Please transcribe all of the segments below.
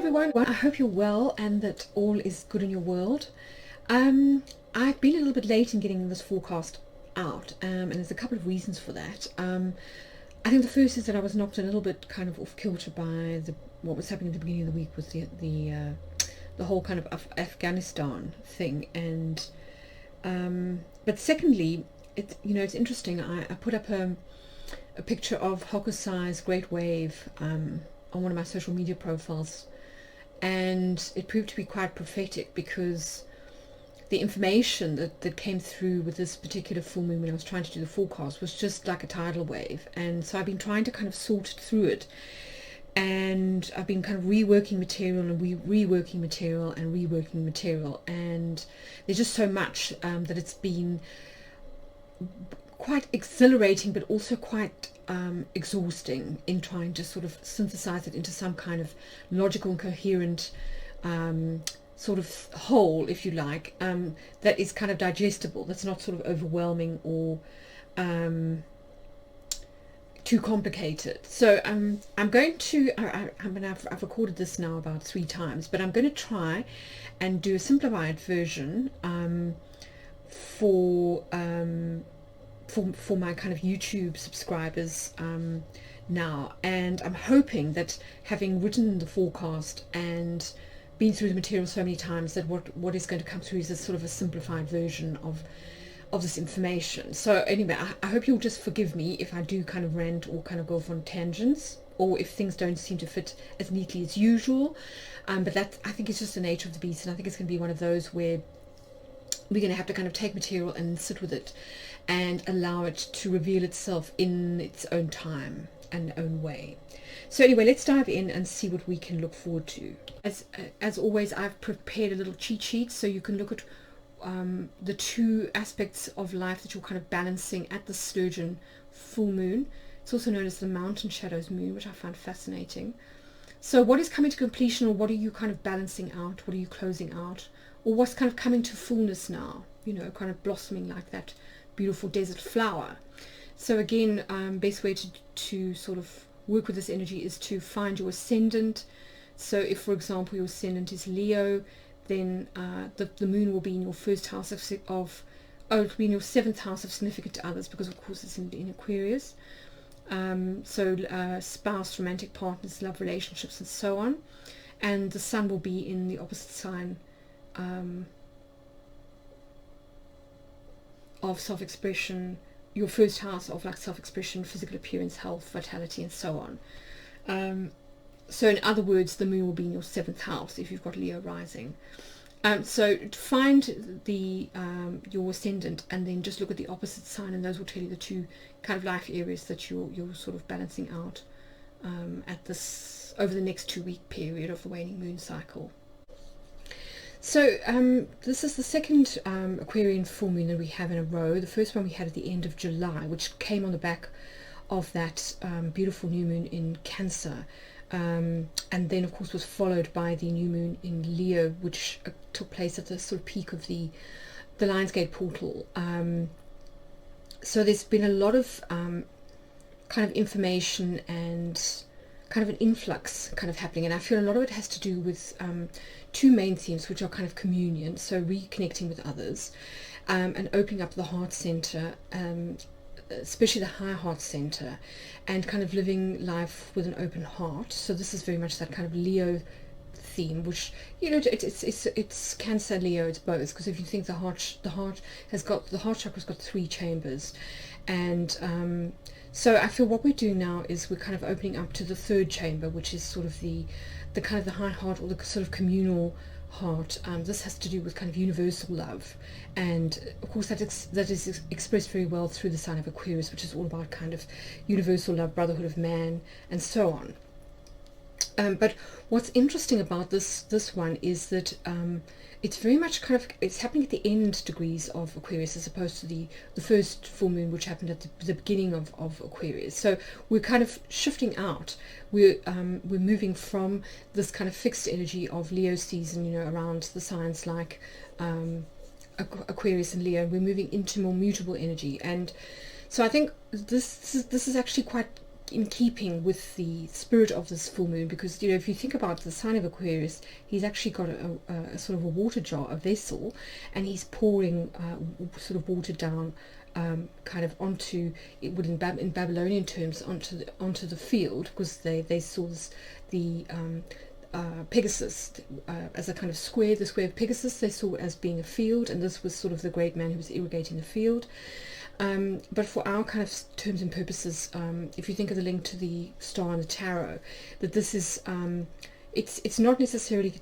everyone, I hope you're well and that all is good in your world. I've been a little bit late in getting this forecast out, and there's a couple of reasons for that. I think the first is that I was knocked a little bit kind of off kilter by what was happening at the beginning of the week with the whole kind of Afghanistan thing, and but secondly, it's interesting. I put up a picture of Hokusai's Great Wave on one of my social media profiles, and it proved to be quite prophetic because the information that came through with this particular full moon when I was trying to do the forecast was just like a tidal wave. And so I've been trying to kind of sort through it, and I've been kind of reworking material and reworking material and reworking material, and there's just so much that it's been quite exhilarating but also quite exhausting in trying to sort of synthesize it into some kind of logical and coherent sort of whole, if you like, that is kind of digestible, that's not sort of overwhelming or too complicated. So I'm going to, I've recorded this now about 3 times, but I'm going to try and do a simplified version for my kind of YouTube subscribers now, and I'm hoping that having written the forecast and been through the material so many times, that what is going to come through is a sort of a simplified version of this information. So anyway, I hope you'll just forgive me if I do kind of rant or kind of go off on tangents, or if things don't seem to fit as neatly as usual, but that, I think, it's just the nature of the beast, and I think it's going to be one of those where we're going to have to kind of take material and sit with it and allow it to reveal itself in its own time and own way. So anyway, let's dive in and see what we can look forward to. As always, I've prepared a little cheat sheet so you can look at the 2 aspects of life that you're kind of balancing at the Sturgeon Full Moon. It's also known as the Mountain Shadows Moon, which I find fascinating. So what is coming to completion, or what are you kind of balancing out? What are you closing out? Or what's kind of coming to fullness now, kind of blossoming like that beautiful desert flower. So again, best way to sort of work with this energy is to find your ascendant. So if, for example, your ascendant is Leo, then the moon will be in your first house it'll be in your 7th house of significant to others, because of course it's in Aquarius. So spouse, romantic partners, love relationships, and so on. And the sun will be in the opposite sign of self-expression, your first house of like self-expression, physical appearance, health, vitality, and so on. So in other words, the moon will be in your 7th house if you've got Leo rising. So find your ascendant, and then just look at the opposite sign, and those will tell you the 2 kind of life areas that you're sort of balancing out over the next 2-week period of the waning moon cycle. So this is the second Aquarian full moon that we have in a row. The first one we had at the end of July, which came on the back of that beautiful new moon in Cancer, and then of course was followed by the new moon in Leo, which took place at the sort of peak of the Lionsgate portal. So there's been a lot of kind of information and kind of an influx kind of happening, and I feel a lot of it has to do with 2 main themes, which are kind of communion, so reconnecting with others, and opening up the heart center, especially the high heart center, and kind of living life with an open heart. So this is very much that kind of Leo theme, which it's Cancer, Leo, it's both, because if you think the heart chakra's got 3 chambers, and so I feel what we're doing now is we're kind of opening up to the 3rd chamber, which is sort of the kind of the high heart, or the sort of communal heart. This has to do with kind of universal love, and of course that is expressed very well through the sign of Aquarius, which is all about kind of universal love, brotherhood of man, and so on. But what's interesting about this one is that it's very much kind of, it's happening at the end degrees of Aquarius, as opposed to the first full moon, which happened at the beginning of Aquarius. So we're kind of shifting out. We're moving from this kind of fixed energy of Leo season, around the signs like Aquarius and Leo. We're moving into more mutable energy, and so I think this is actually quite in keeping with the spirit of this full moon, because if you think about the sign of Aquarius, he's actually got a sort of a water jar, a vessel, and he's pouring sort of water down kind of onto, it would in Babylonian terms, onto the field, because they saw this, the Pegasus as a kind of square, the square of Pegasus they saw as being a field, and this was sort of the great man who was irrigating the field. But for our kind of terms and purposes, if you think of the link to the star and the tarot, that this is, it's not necessarily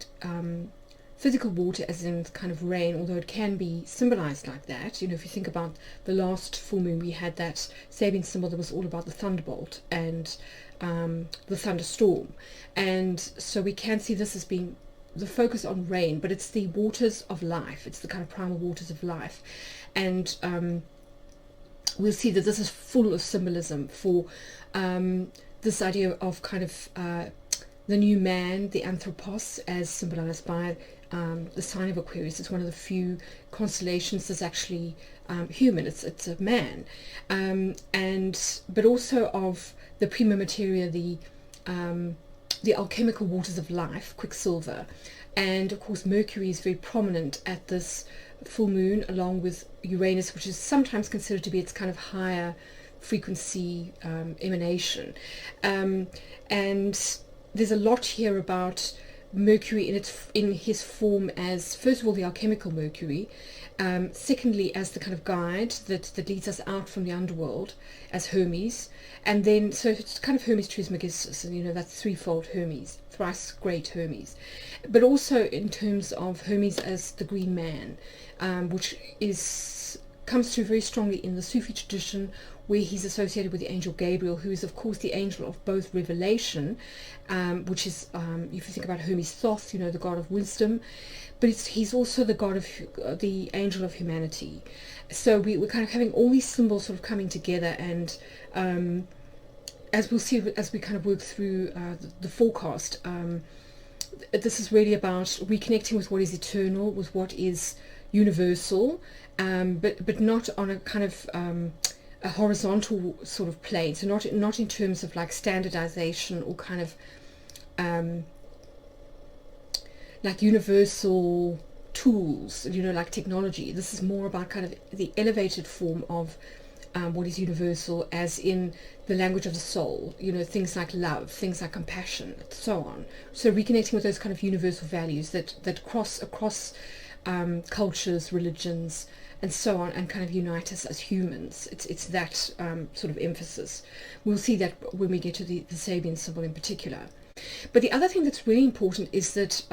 physical water as in kind of rain, although it can be symbolized like that. If you think about the last full moon, we had that Sabian symbol that was all about the thunderbolt and the thunderstorm, and so we can see this as being the focus on rain, but it's the waters of life, it's the kind of primal waters of life, and we'll see that this is full of symbolism for this idea of kind of the new man, the anthropos, as symbolized by the sign of Aquarius. It's one of the few constellations that's actually human. It's a man, but also of the prima materia, the alchemical waters of life, quicksilver, and of course Mercury is very prominent at this full moon, along with Uranus, which is sometimes considered to be its kind of higher frequency emanation, and there's a lot here about Mercury in his form as, first of all, the alchemical Mercury, secondly as the kind of guide that leads us out from the underworld as Hermes, and then so it's kind of Hermes Trismegistus, and that's threefold Hermes, thrice great Hermes, but also in terms of Hermes as the green man, which comes through very strongly in the Sufi tradition, where he's associated with the angel Gabriel, who is of course the angel of both revelation, which is, if you think about Hermes Thoth, the god of wisdom, but he's also the god of the angel of humanity. So we're kind of having all these symbols sort of coming together, and as we'll see as we kind of work through the forecast, this is really about reconnecting with what is eternal, with what is universal, but not on a kind of a horizontal sort of plane, so not in terms of like standardization or kind of like universal tools, like technology. This is more about kind of the elevated form of what is universal, as in the language of the soul, things like love, things like compassion, so on. So reconnecting with those kind of universal values that cross across cultures, religions, and so on, and kind of unite us as humans. It's that sort of emphasis. We'll see that when we get to the Sabian symbol in particular. But the other thing that's really important is that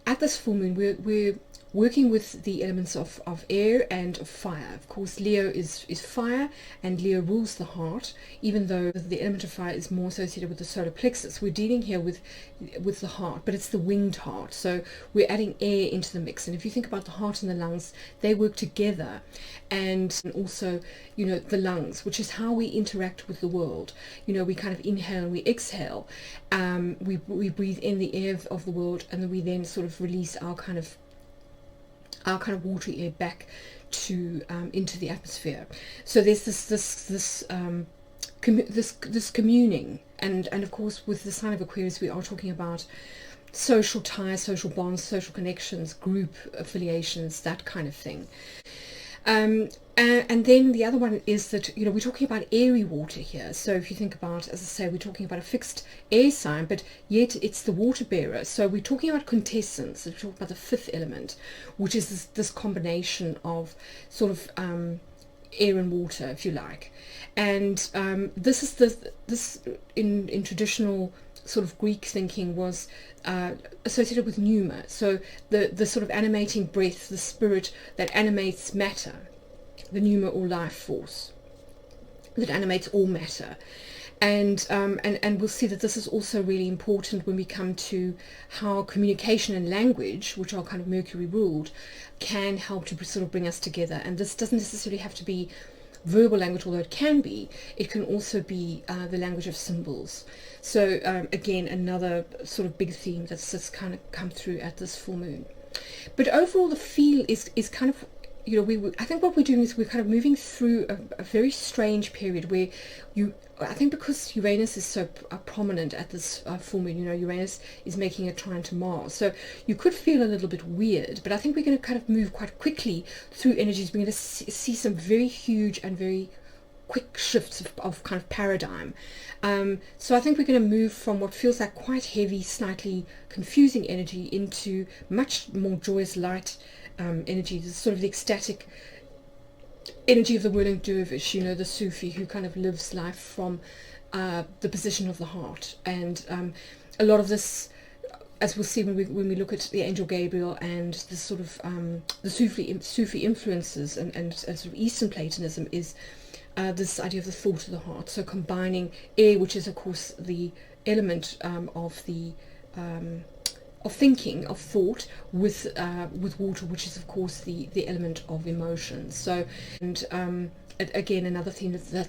at this full moon we're working with the elements of air and of fire. Of course, Leo is fire, and Leo rules the heart, even though the element of fire is more associated with the solar plexus. We're dealing here with the heart, but it's the winged heart. So we're adding air into the mix. And if you think about the heart and the lungs, they work together. And also, the lungs, which is how we interact with the world. We kind of inhale and we exhale. We breathe in the air of the world, and then we then sort of release our kind of watery air back to into the atmosphere. So there's this communing, and of course with the sign of Aquarius we are talking about social ties, social bonds, social connections, group affiliations, that kind of thing. And then the other one is that, we're talking about airy water here. So if you think about, as I say, we're talking about a fixed air sign, but yet it's the water bearer. So we're talking about quintessence. We're talking about the fifth element, which is this combination of sort of air and water, if you like. And this is this in traditional sort of Greek thinking was associated with pneuma, so the sort of animating breath, the spirit that animates matter, the pneuma or life force that animates all matter. And we'll see that this is also really important when we come to how communication and language, which are kind of Mercury ruled, can help to sort of bring us together. And this doesn't necessarily have to be verbal language, although it can be. It can also be the language of symbols. So again, another sort of big theme that's just kind of come through at this full moon. But overall, the feel is kind of I think what we're doing is we're kind of moving through a very strange period where I think because Uranus is so prominent at this full moon, Uranus is making a trine to Mars. So you could feel a little bit weird, but I think we're going to kind of move quite quickly through energies. We're going to see some very huge and very quick shifts of kind of paradigm. So I think we're going to move from what feels like quite heavy, slightly confusing energy into much more joyous, light energy. This is sort of the ecstatic energy of the whirling dervish, the Sufi who kind of lives life from the position of the heart. And a lot of this, as we'll see when we look at the angel Gabriel and the sort of the Sufi influences and sort of Eastern Platonism, is this idea of the thought of the heart. So combining air, which is of course the element of the of thinking, of thought, with water, which is of course the element of emotions. So, and again, another theme that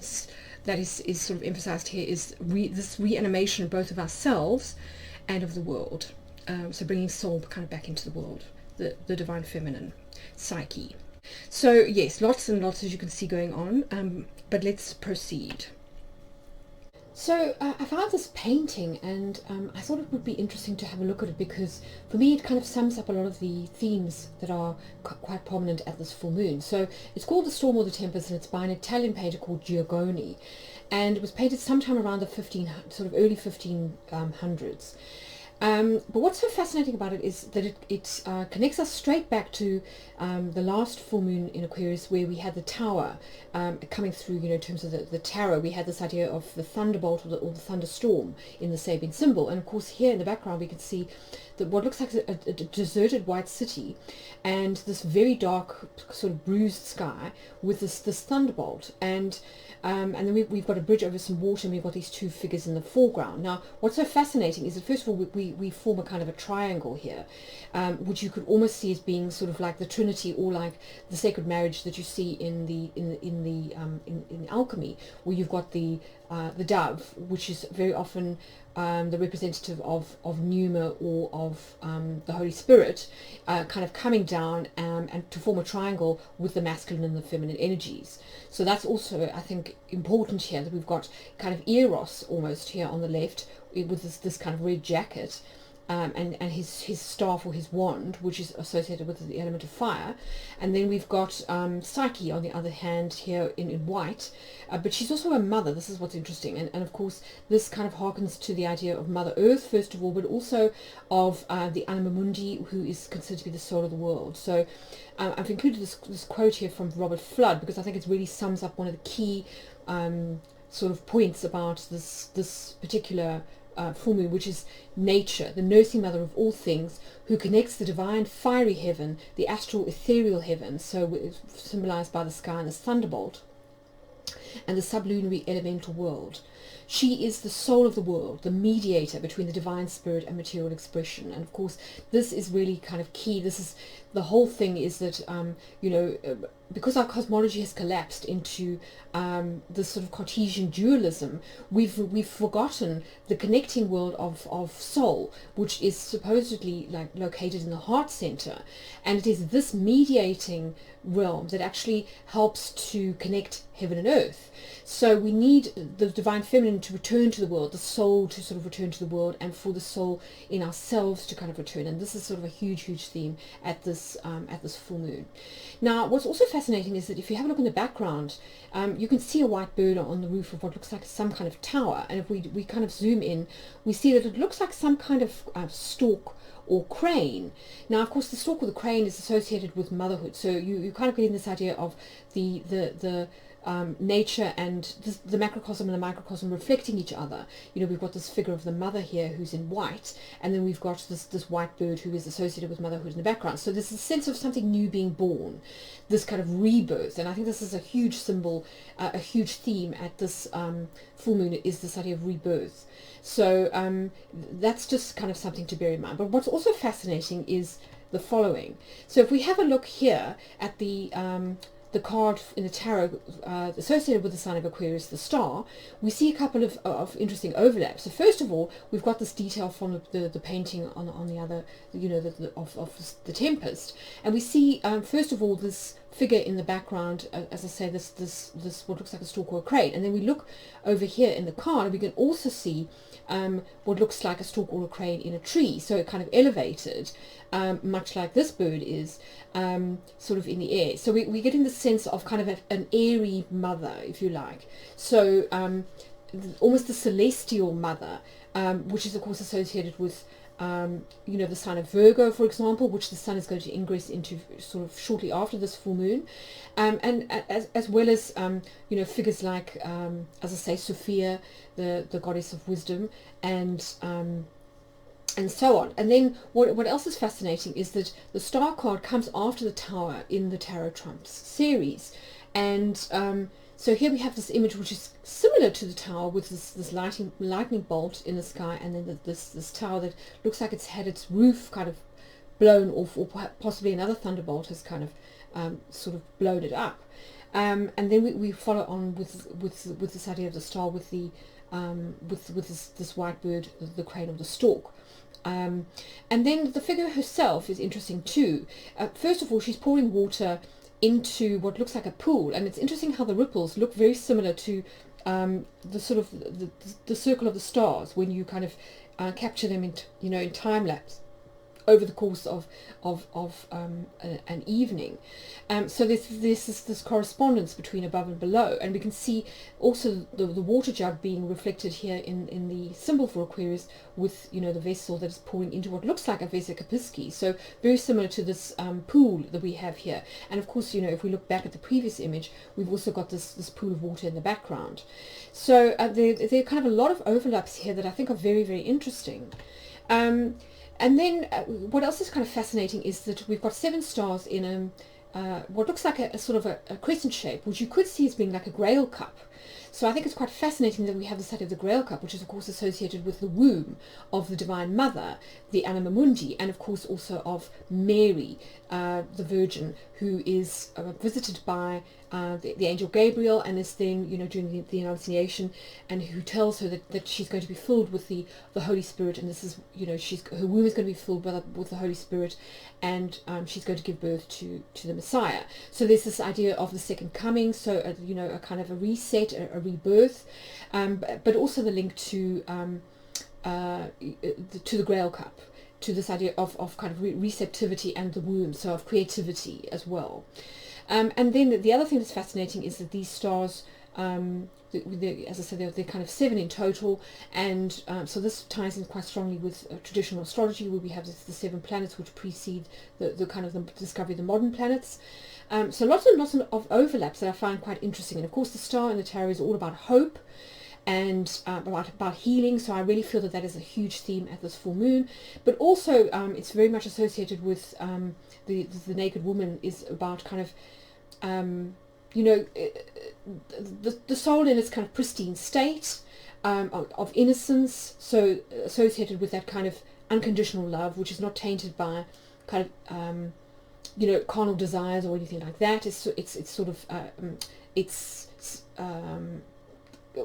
is sort of emphasized here is this reanimation both of ourselves and of the world. So bringing soul kind of back into the world, the divine feminine psyche. So yes, lots and lots, as you can see, going on, but let's proceed. So I found this painting, and I thought it would be interesting to have a look at it, because for me it kind of sums up a lot of the themes that are quite prominent at this full moon. So it's called The Storm or the Tempest, and it's by an Italian painter called Giorgone, and it was painted sometime around the early 1500s. But what's so fascinating about it is that it connects us straight back to the last full moon in Aquarius, where we had the tower coming through, in terms of the tarot. We had this idea of the thunderbolt or the thunderstorm in the Sabian symbol. And of course here in the background we can see that what looks like a deserted white city, and this very dark sort of bruised sky with this thunderbolt. And then we've got a bridge over some water, and we've got these two figures in the foreground. Now, what's so fascinating is that, first of all, we form a kind of a triangle here, which you could almost see as being sort of like the Trinity, or like the sacred marriage that you see in alchemy, where you've got the dove, which is very often the representative of Pneuma, or of the Holy Spirit, kind of coming down and to form a triangle with the masculine and the feminine energies. So that's also, I think, important here, that we've got kind of Eros almost here on the left, with this kind of red jacket, and his staff or his wand, which is associated with the element of fire. And then we've got Psyche on the other hand here in white, but she's also a mother. This is what's interesting, and of course this kind of harkens to the idea of Mother Earth first of all, but also of the Anima Mundi, who is considered to be the soul of the world. So I've included this quote here from Robert Flood, because I think it really sums up one of the key sort of points about this particular full moon, which is nature, the nursing mother of all things, who connects the divine fiery heaven, the astral ethereal heaven, so symbolized by the sky and the thunderbolt, and the sublunary elemental world. She is the soul of the world, the mediator between the divine spirit and material expression. And of course this is really kind of key. This is the whole thing, is that because our cosmology has collapsed into this sort of Cartesian dualism, we've forgotten the connecting world of soul, which is supposedly like located in the heart center, and it is this mediating realm that actually helps to connect heaven and earth. So we need the divine feminine to return to the world, the soul to sort of return to the world, and for the soul in ourselves to kind of return. And this is sort of a huge theme at this full moon. Now, what's also fascinating is that if you have a look in the background, you can see a white bird on the roof of what looks like some kind of tower. And if we kind of zoom in, we see that it looks like some kind of stork or crane. Now, of course, the stork or the crane is associated with motherhood. So you kind of get in this idea of the nature and the macrocosm and the microcosm reflecting each other. We've got this figure of the mother here who's in white, and then we've got this white bird who is associated with motherhood in the background. So there's a sense of something new being born, this kind of rebirth. And I think this is a huge symbol, a huge theme at this full moon, is this idea of rebirth. So that's just kind of something to bear in mind. But what's also fascinating is the following. So if we have a look here at the card in the tarot associated with the sign of Aquarius, the star, we see a couple of interesting overlaps. So first of all, we've got this detail from the painting on the other, of the Tempest, and we see first of all this figure in the background, as I say, this what looks like a stalk or a crane. And then we look over here in the card, and we can also see what looks like a stalk or a crane in a tree, so kind of elevated, much like this bird is, sort of in the air. So we're getting the sense of kind of an airy mother, if you like. So almost the celestial mother, which is of course associated with the sign of Virgo, for example, which the sun is going to ingress into sort of shortly after this full moon, and as well as figures like, as I say, Sophia, the goddess of wisdom, and so on. And then what else is fascinating is that the star card comes after the tower in the Tarot Trumps series, and so here we have this image which is similar to the tower, with this lightning bolt in the sky, and then this tower that looks like it's had its roof kind of blown off, or possibly another thunderbolt has kind of sort of blown it up. And then we follow on with this idea of the star, with the with this white bird, the crane or the stork. And then the figure herself is interesting too. First of all, she's pouring water into what looks like a pool, and it's interesting how the ripples look very similar to the sort of the circle of the stars when you kind of capture them in time lapse over the course of an evening. So there's this correspondence between above and below, and we can see also the water jug being reflected here in the symbol for Aquarius, with the vessel that is pouring into what looks like a Vesikapiski. So very similar to this pool that we have here. And of course, if we look back at the previous image, we've also got this pool of water in the background. So there are kind of a lot of overlaps here that I think are very, very interesting. And then what else is kind of fascinating is that we've got 7 stars in what looks like a sort of a crescent shape, which you could see as being like a Grail cup. So I think it's quite fascinating that we have the study of the Grail cup, which is of course associated with the womb of the Divine Mother, the Anima Mundi, and of course also of Mary, the Virgin, who is visited by the angel Gabriel, and is then during the Annunciation, and who tells her that she's going to be filled with the Holy Spirit, and this is her womb is going to be filled with the Holy Spirit, and she's going to give birth to the Messiah. So there's this idea of the second coming, so a kind of a reset, a rebirth, but also the link to the Grail cup, to this idea of kind of receptivity and the womb, so of creativity as well. And then the other thing that's fascinating is that these stars, as I said, they're kind of 7 in total, and so this ties in quite strongly with traditional astrology, where we have the 7 planets which precede the kind of the discovery of the modern planets. So lots and lots of overlaps that I find quite interesting. And of course, the star in the tarot is all about hope and about healing, so I really feel that is a huge theme at this full moon. But also it's very much associated with the naked woman, is about kind of the soul in its kind of pristine state of innocence, so associated with that kind of unconditional love, which is not tainted by kind of carnal desires or anything like that. It's sort of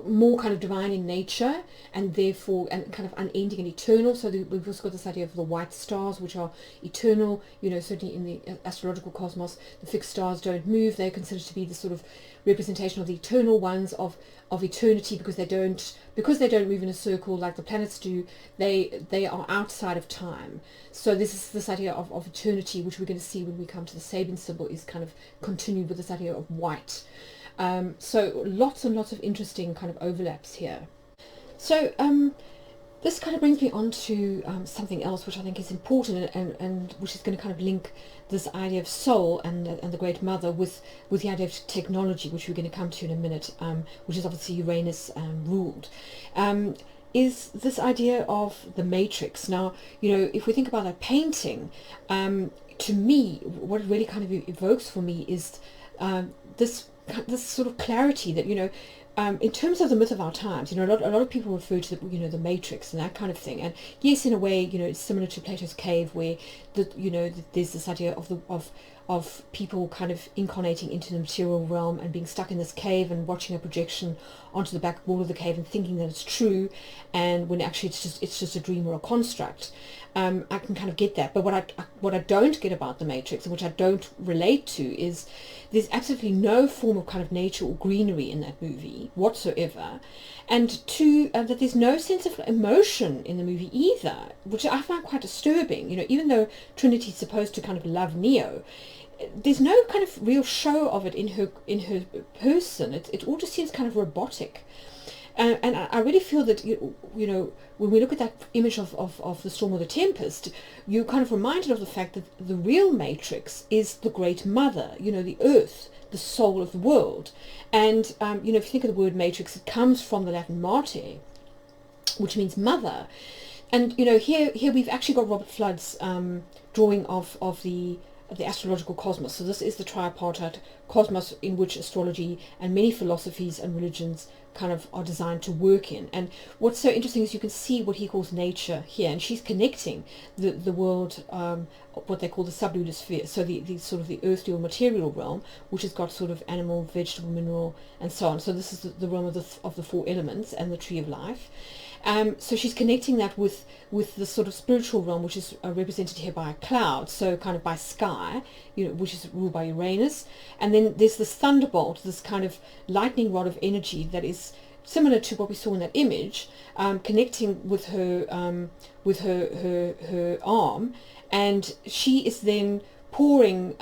more kind of divine in nature, and therefore and kind of unending and eternal. So we've also got this idea of the white stars, which are eternal. Certainly in the astrological cosmos, the fixed stars don't move. They're considered to be the sort of representation of the eternal ones of eternity, because they don't move in a circle like the planets do. They are outside of time. So this idea of eternity, which we're going to see when we come to the Sabian symbol, is kind of continued with this idea of white. So lots and lots of interesting kind of overlaps here. So this kind of brings me on to something else which I think is important, and which is going to kind of link this idea of soul and the Great Mother with the idea of technology, which we're going to come to in a minute, which is obviously Uranus ruled. Is this idea of the matrix. Now, if we think about a painting, to me, what it really kind of evokes for me is this sort of clarity that, in terms of the myth of our times, a lot of people refer to the Matrix and that kind of thing. And yes, in a way, it's similar to Plato's cave, where there's this idea of of people kind of incarnating into the material realm and being stuck in this cave and watching a projection onto the back wall of the cave and thinking that it's true, and when actually it's just a dream or a construct. I can kind of get that, but what I don't get about the Matrix, and which I don't relate to, is there's absolutely no form of kind of nature or greenery in that movie whatsoever, and two, that there's no sense of emotion in the movie either, which I find quite disturbing. You know, even though Trinity's supposed to kind of love Neo, there's no kind of real show of it in her person. It all just seems kind of robotic. And I really feel that, you know, when we look at that image of the storm or the tempest, you're kind of reminded of the fact that the real Matrix is the Great Mother, you know, the Earth, the soul of the world. And, you know, if you think of the word Matrix, it comes from the Latin mater, which means mother. And, you know, here we've actually got Robert Flood's drawing of the astrological cosmos. So this is the tripartite cosmos in which astrology and many philosophies and religions kind of are designed to work in. And what's so interesting is you can see what he calls nature here, and she's connecting the world, what they call the sublunar sphere, so the sort of the earthly or material realm, which has got sort of animal, vegetable, mineral, and so on. So this is the realm of the four elements and the tree of life. So she's connecting that with the sort of spiritual realm, which is represented here by a cloud, so kind of by sky, you know, which is ruled by Uranus. And then there's this thunderbolt, this kind of lightning rod of energy that is similar to what we saw in that image, connecting with her arm, and she is then pouring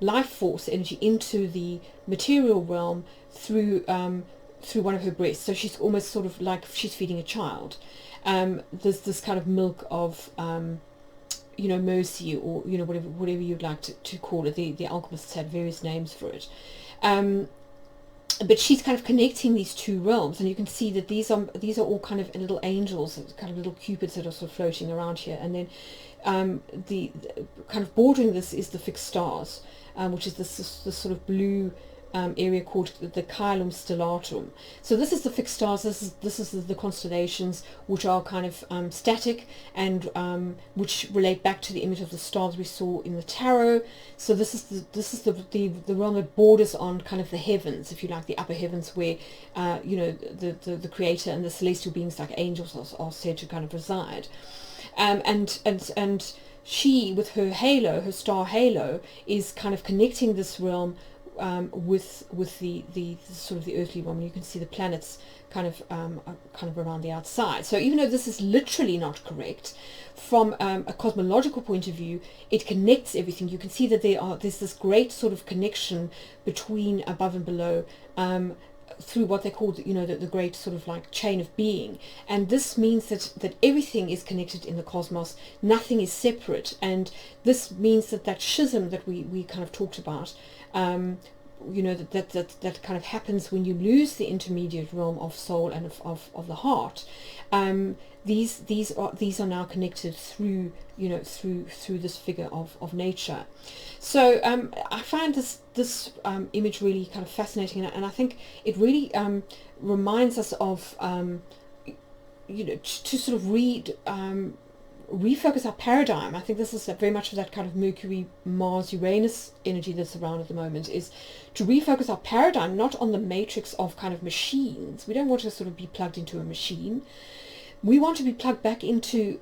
life force energy into the material realm through one of her breasts. So she's almost sort of like she's feeding a child. There's this kind of milk of you know, mercy, or, you know, whatever you'd like to call it. The alchemists had various names for it. But she's kind of connecting these two realms, and you can see that these are all kind of little angels, kind of little cupids that are sort of floating around here. And then the kind of bordering this is the fixed stars, which is this sort of blue area called the Caelum Stellatum. So this is the fixed stars. This is the constellations, which are kind of static, and which relate back to the image of the stars we saw in the tarot. So this is the realm that borders on kind of the heavens, if you like, the upper heavens, where you know, the creator and the celestial beings like angels are said to kind of reside. And she, with her halo, her star halo, is kind of connecting this realm with the sort of the earthly realm. And you can see the planets kind of around the outside. So even though this is literally not correct, from a cosmological point of view, it connects everything. You can see that there's this great sort of connection between above and below, through what they call, you know, the great sort of like chain of being. And this means that everything is connected in the cosmos, nothing is separate. And this means that schism that we kind of talked about, you know, that kind of happens when you lose the intermediate realm of soul and of the heart. These are now connected through, you know, through this figure of nature. So I find this image really kind of fascinating, and I think it really reminds us of you know, to sort of refocus our paradigm. I think this is very much of that kind of Mercury, Mars, Uranus energy that's around at the moment, is to refocus our paradigm not on the matrix of kind of machines. We don't want to sort of be plugged into a machine. We want to be plugged back into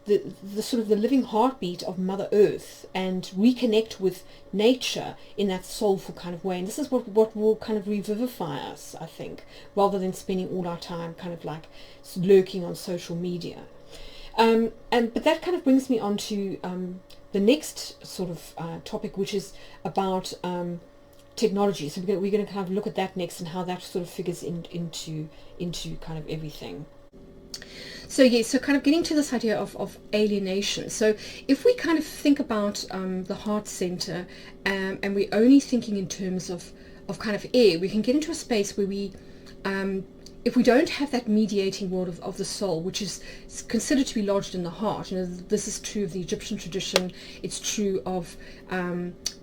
the sort of the living heartbeat of Mother Earth, and reconnect with nature in that soulful kind of way. And this is what will kind of revivify us, I think, rather than spending all our time kind of like lurking on social media. But that kind of brings me on to the next sort of topic, which is about technology. So we're going to kind of look at that next, and how that sort of figures into kind of everything. So yes, so kind of getting to this idea of alienation. So if we kind of think about the heart center, and we're only thinking in terms of kind of air, we can get into a space where we, if we don't have that mediating world of the soul, which is considered to be lodged in the heart. You know, this is true of the Egyptian tradition, it's true of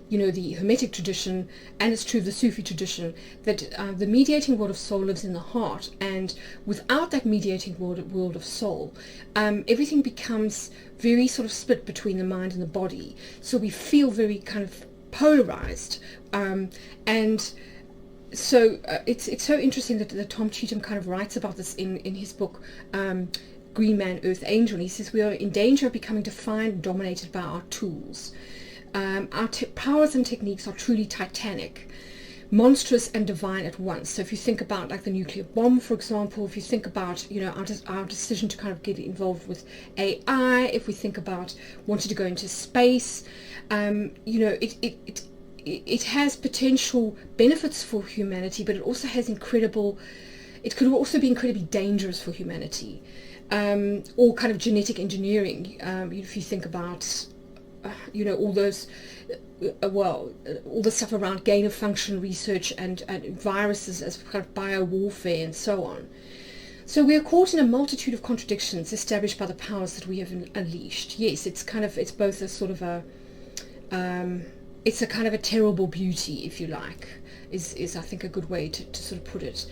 you know, the Hermetic tradition, and it's true of the Sufi tradition, that the mediating world of soul lives in the heart. And without that mediating world of soul, everything becomes very sort of split between the mind and the body. So we feel very kind of polarized, and so it's so interesting that Tom Cheetham kind of writes about this in his book, Green Man, Earth Angel. He says we are in danger of becoming defined and dominated by our tools. Our powers and techniques are truly titanic, monstrous and divine at once. So if you think about like the nuclear bomb, for example, if you think about, you know, our decision to kind of get involved with AI, if we think about wanting to go into space, you know, it has potential benefits for humanity, but it also has it could also be incredibly dangerous for humanity, or kind of genetic engineering. If you think about, you know, all those, all the stuff around gain of function research and viruses as kind of biowarfare and so on. So we are caught in a multitude of contradictions established by the powers that we have unleashed. Yes, it's both a sort of it's a kind of a terrible beauty, if you like, is I think a good way to sort of put it.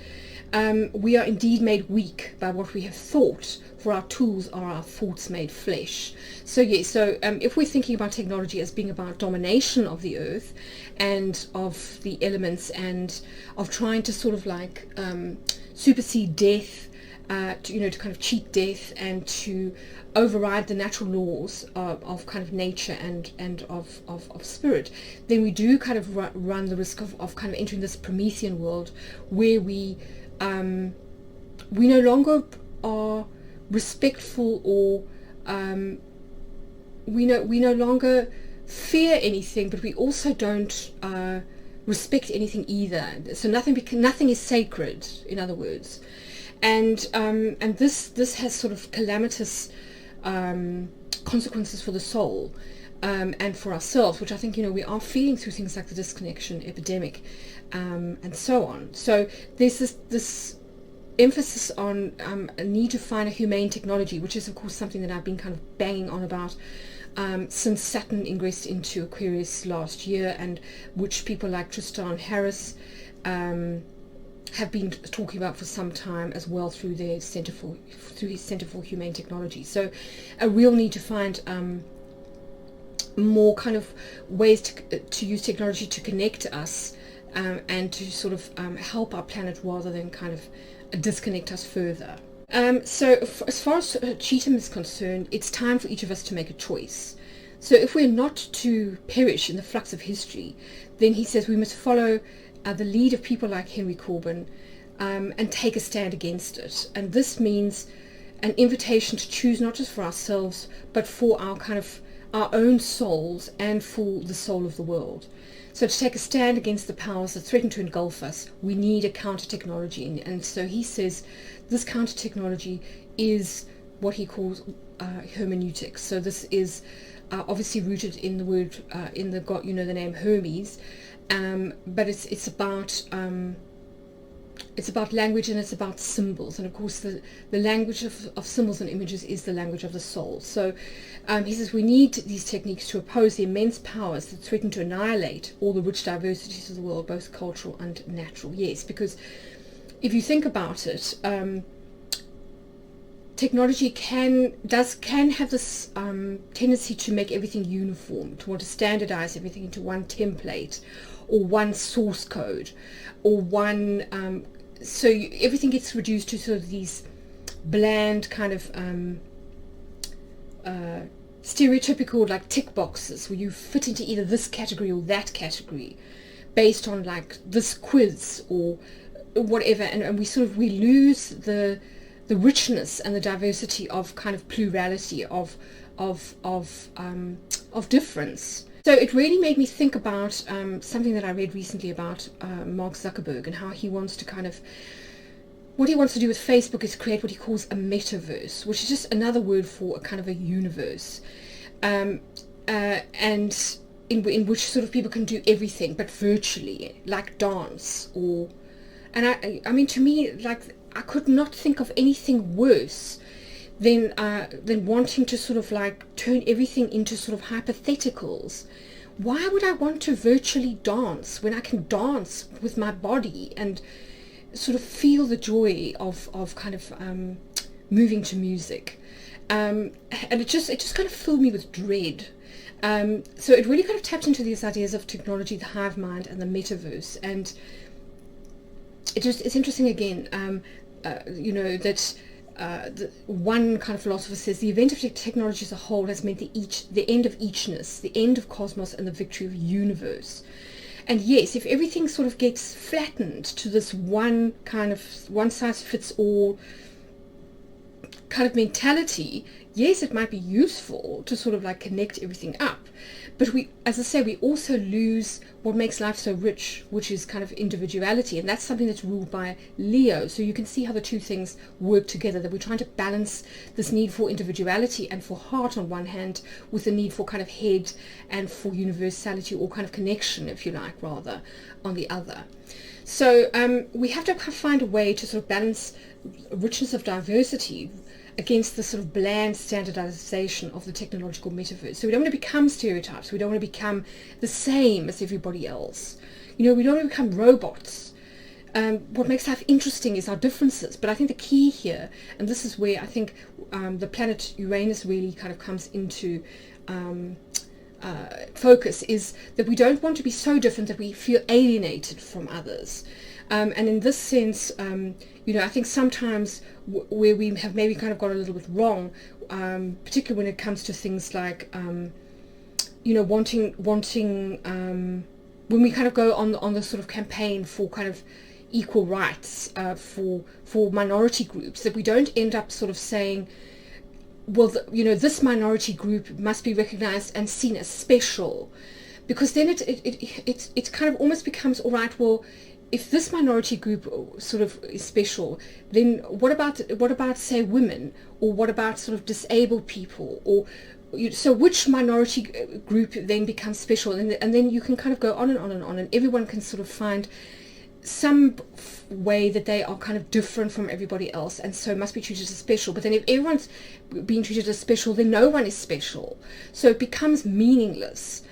We are indeed made weak by what we have thought, for our tools are our thoughts made flesh. So yes, if we're thinking about technology as being about domination of the earth and of the elements and of trying to sort of like supersede death, to kind of cheat death and to override the natural laws of kind of nature and of spirit, then we do kind of run the risk of kind of entering this Promethean world where we no longer are respectful, or we no longer fear anything, but we also don't respect anything either. So nothing is sacred, in other words. And this has sort of calamitous consequences for the soul, and for ourselves, which I think, you know, we are feeling through things like the disconnection epidemic, and so on. So there's this emphasis on a need to find a humane technology, which is of course something that I've been kind of banging on about since Saturn ingressed into Aquarius last year, and which people like Tristan Harris have been talking about for some time as well through his Center for Humane Technology. So a real need to find more kind of ways to use technology to connect us, and to sort of help our planet rather than kind of disconnect us further. So as far as Cheetham is concerned, it's time for each of us to make a choice. So if we're not to perish in the flux of history, then he says we must follow the lead of people like Henry Corbyn, and take a stand against it. And this means an invitation to choose not just for ourselves, but for our own souls and for the soul of the world. So to take a stand against the powers that threaten to engulf us, we need a counter-technology. And so he says this counter-technology is what he calls hermeneutics. So this is obviously rooted in the word, in the god, you know, the name Hermes, but it's about language, and it's about symbols. And of course the language of symbols and images is the language of the soul. So he says we need these techniques to oppose the immense powers that threaten to annihilate all the rich diversities of the world, both cultural and natural. Yes, because if you think about it, technology can have this tendency to make everything uniform, to want to standardize everything into one template or one source code or one everything gets reduced to sort of these bland kind of stereotypical like tick boxes where you fit into either this category or that category based on like this quiz or whatever, and we lose the richness and the diversity of kind of plurality of difference. So it really made me think about something that I read recently about Mark Zuckerberg and how what he wants to do with Facebook is create what he calls a metaverse, which is just another word for a kind of a universe, and in which sort of people can do everything but virtually, like dance I mean, to me, like, I could not think of anything worse than wanting to sort of like turn everything into sort of hypotheticals. Why would I want to virtually dance when I can dance with my body and sort of feel the joy of kind of moving to music? And it just kind of filled me with dread. So it really kind of tapped into these ideas of technology, the hive mind, and the metaverse. And it's interesting again, that one kind of philosopher says the event of technology as a whole has meant the end of eachness, the end of cosmos, and the victory of universe. And yes, if everything sort of gets flattened to this one kind of one size fits all kind of mentality, yes, it might be useful to sort of like connect everything up, but we, as I say, we also lose what makes life so rich, which is kind of individuality, and that's something that's ruled by Leo. So you can see how the two things work together, that we're trying to balance this need for individuality and for heart on one hand with the need for kind of head and for universality, or kind of connection, if you like, rather, on the other. So we have to find a way to sort of balance richness of diversity against the sort of bland standardization of the technological metaverse. So we don't want to become stereotypes. We don't want to become the same as everybody else. We don't want to become robots. What makes life interesting is our differences. But I think the key here, and this is where I think the planet Uranus really kind of comes into focus, is that we don't want to be so different that we feel alienated from others. And in this sense, I think sometimes where we have maybe kind of got a little bit wrong, particularly when it comes to things like, wanting when we kind of go on the sort of campaign for kind of equal rights for minority groups, that we don't end up sort of saying, well, this minority group must be recognized and seen as special, because then it kind of almost becomes, all right, well, if this minority group sort of is special, then what about say women, or what about sort of disabled people, or so which minority group then becomes special, and then you can kind of go on and on and on, and everyone can sort of find some way that they are kind of different from everybody else, and so must be treated as special. But then if everyone's being treated as special, then no one is special, so it becomes meaningless.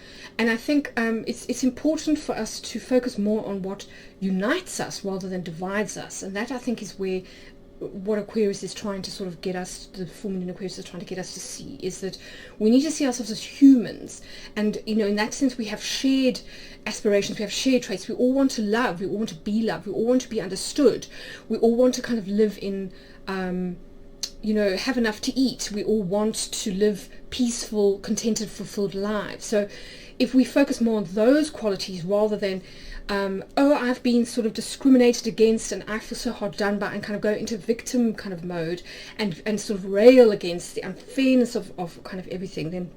And I think it's important for us to focus more on what unites us rather than divides us. And that, I think, is where what Aquarius is trying to sort of get us, the full moon in Aquarius is trying to get us to see, is that we need to see ourselves as humans. And, in that sense, we have shared aspirations, we have shared traits. We all want to love, we all want to be loved, we all want to be understood. We all want to kind of live in, have enough to eat. We all want to live peaceful, contented, fulfilled lives. So if we focus more on those qualities rather than, I've been sort of discriminated against and I feel so hard done by, and kind of go into victim kind of mode and sort of rail against the unfairness of kind of everything, then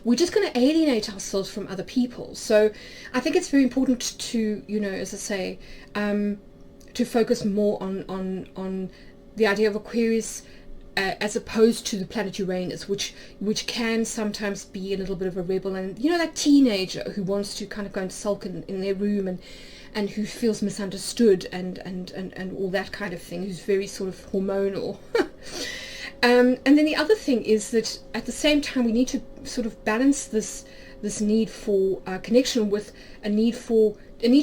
we're just going to alienate ourselves from other people. So I think it's very important to, as I say, to focus more on the idea of Aquarius as opposed to the planet Uranus, which can sometimes be a little bit of a rebel, and that teenager who wants to kind of go and sulk in their room and who feels misunderstood and all that kind of thing, who's very sort of hormonal. And then the other thing is that at the same time we need to sort of balance this need for connection with a need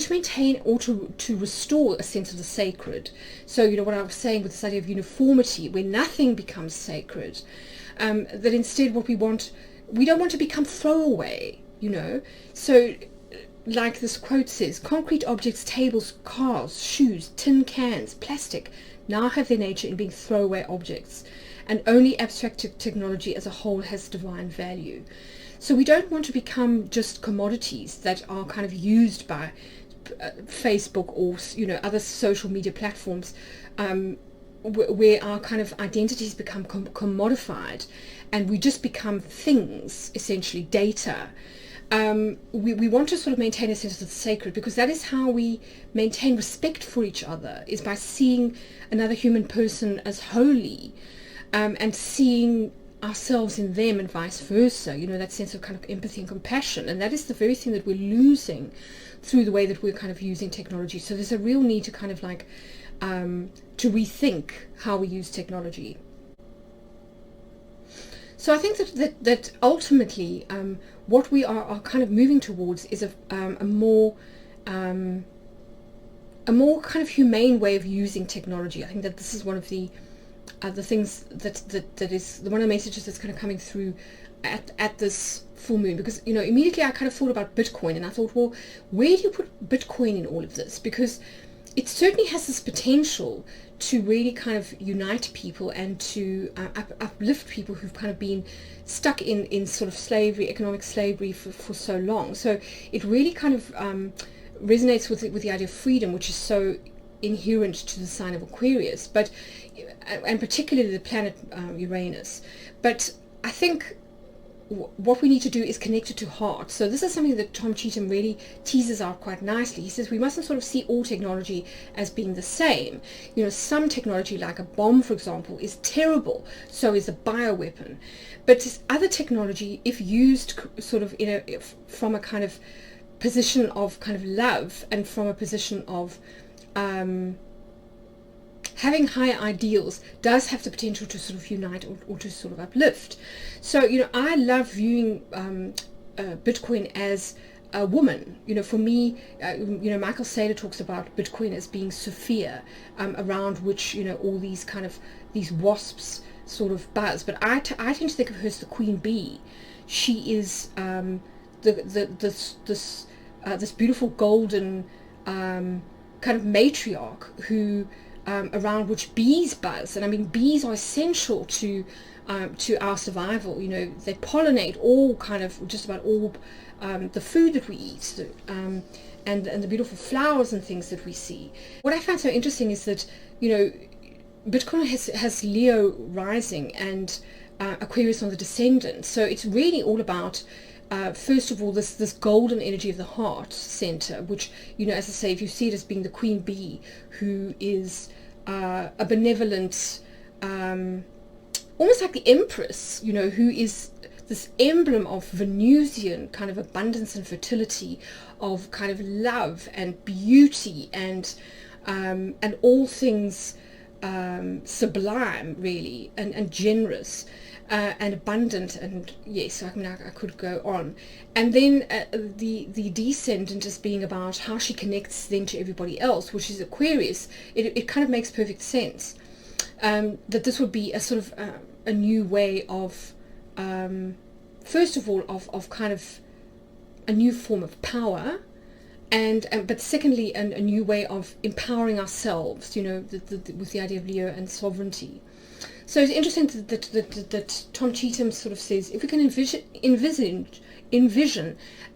to maintain or to restore a sense of the sacred. So what I was saying with this idea of uniformity, where nothing becomes sacred, that instead what we don't want to become throwaway, so like this quote says, concrete objects, tables, cars, shoes, tin cans, plastic now have their nature in being throwaway objects, and only abstract technology as a whole has divine value. So we don't want to become just commodities that are kind of used by Facebook or other social media platforms, where our kind of identities become commodified, and we just become things, essentially data. We want to sort of maintain a sense of the sacred, because that is how we maintain respect for each other, is by seeing another human person as holy, and seeing ourselves in them and vice versa, that sense of kind of empathy and compassion. And that is the very thing that we're losing through the way that we're kind of using technology. So there's a real need to kind of like to rethink how we use technology. So I think that ultimately what we are kind of moving towards is a more kind of humane way of using technology. I think that this is one of the the things that is one of the messages that's kind of coming through at this full moon, because immediately I kind of thought about Bitcoin, and I thought, well, where do you put Bitcoin in all of this? Because it certainly has this potential to really kind of unite people and to uplift people who've kind of been stuck in sort of slavery, economic slavery for so long. So it really kind of resonates with the idea of freedom, which is so inherent to the sign of Aquarius, and particularly the planet Uranus. But I think what we need to do is connect it to heart. So this is something that Tom Cheetham really teases out quite nicely. He says we mustn't sort of see all technology as being the same. Some technology, like a bomb, for example, is terrible. So is a bioweapon. But other technology, if used sort of from a kind of position of kind of love, and from a position of having higher ideals, does have the potential to sort of unite or to sort of uplift. So, I love viewing Bitcoin as a woman. For me, Michael Saylor talks about Bitcoin as being Sophia, around which, all these kind of, these wasps sort of buzz. But I tend to think of her as the queen bee. She is this beautiful golden kind of matriarch who around which bees buzz. And I mean, bees are essential to our survival. They pollinate all kind of, just about all the food that we eat, and the beautiful flowers and things that we see. What I find so interesting is that Bitcoin has Leo rising and Aquarius on the descendant. So it's really all about first of all this golden energy of the heart center, which, as I say, if you see it as being the queen bee, who is a benevolent, almost like the empress, who is this emblem of Venusian kind of abundance and fertility, of kind of love and beauty and all things sublime, really, and generous. And abundant, and yes, I could go on. And then the descendant as being about how she connects then to everybody else, which is Aquarius. It kind of makes perfect sense that this would be a sort of a new way of, first of all, of kind of a new form of power, but secondly, a new way of empowering ourselves. With the idea of Leo and sovereignty. So it's interesting that Tom Cheetham sort of says, if we can envision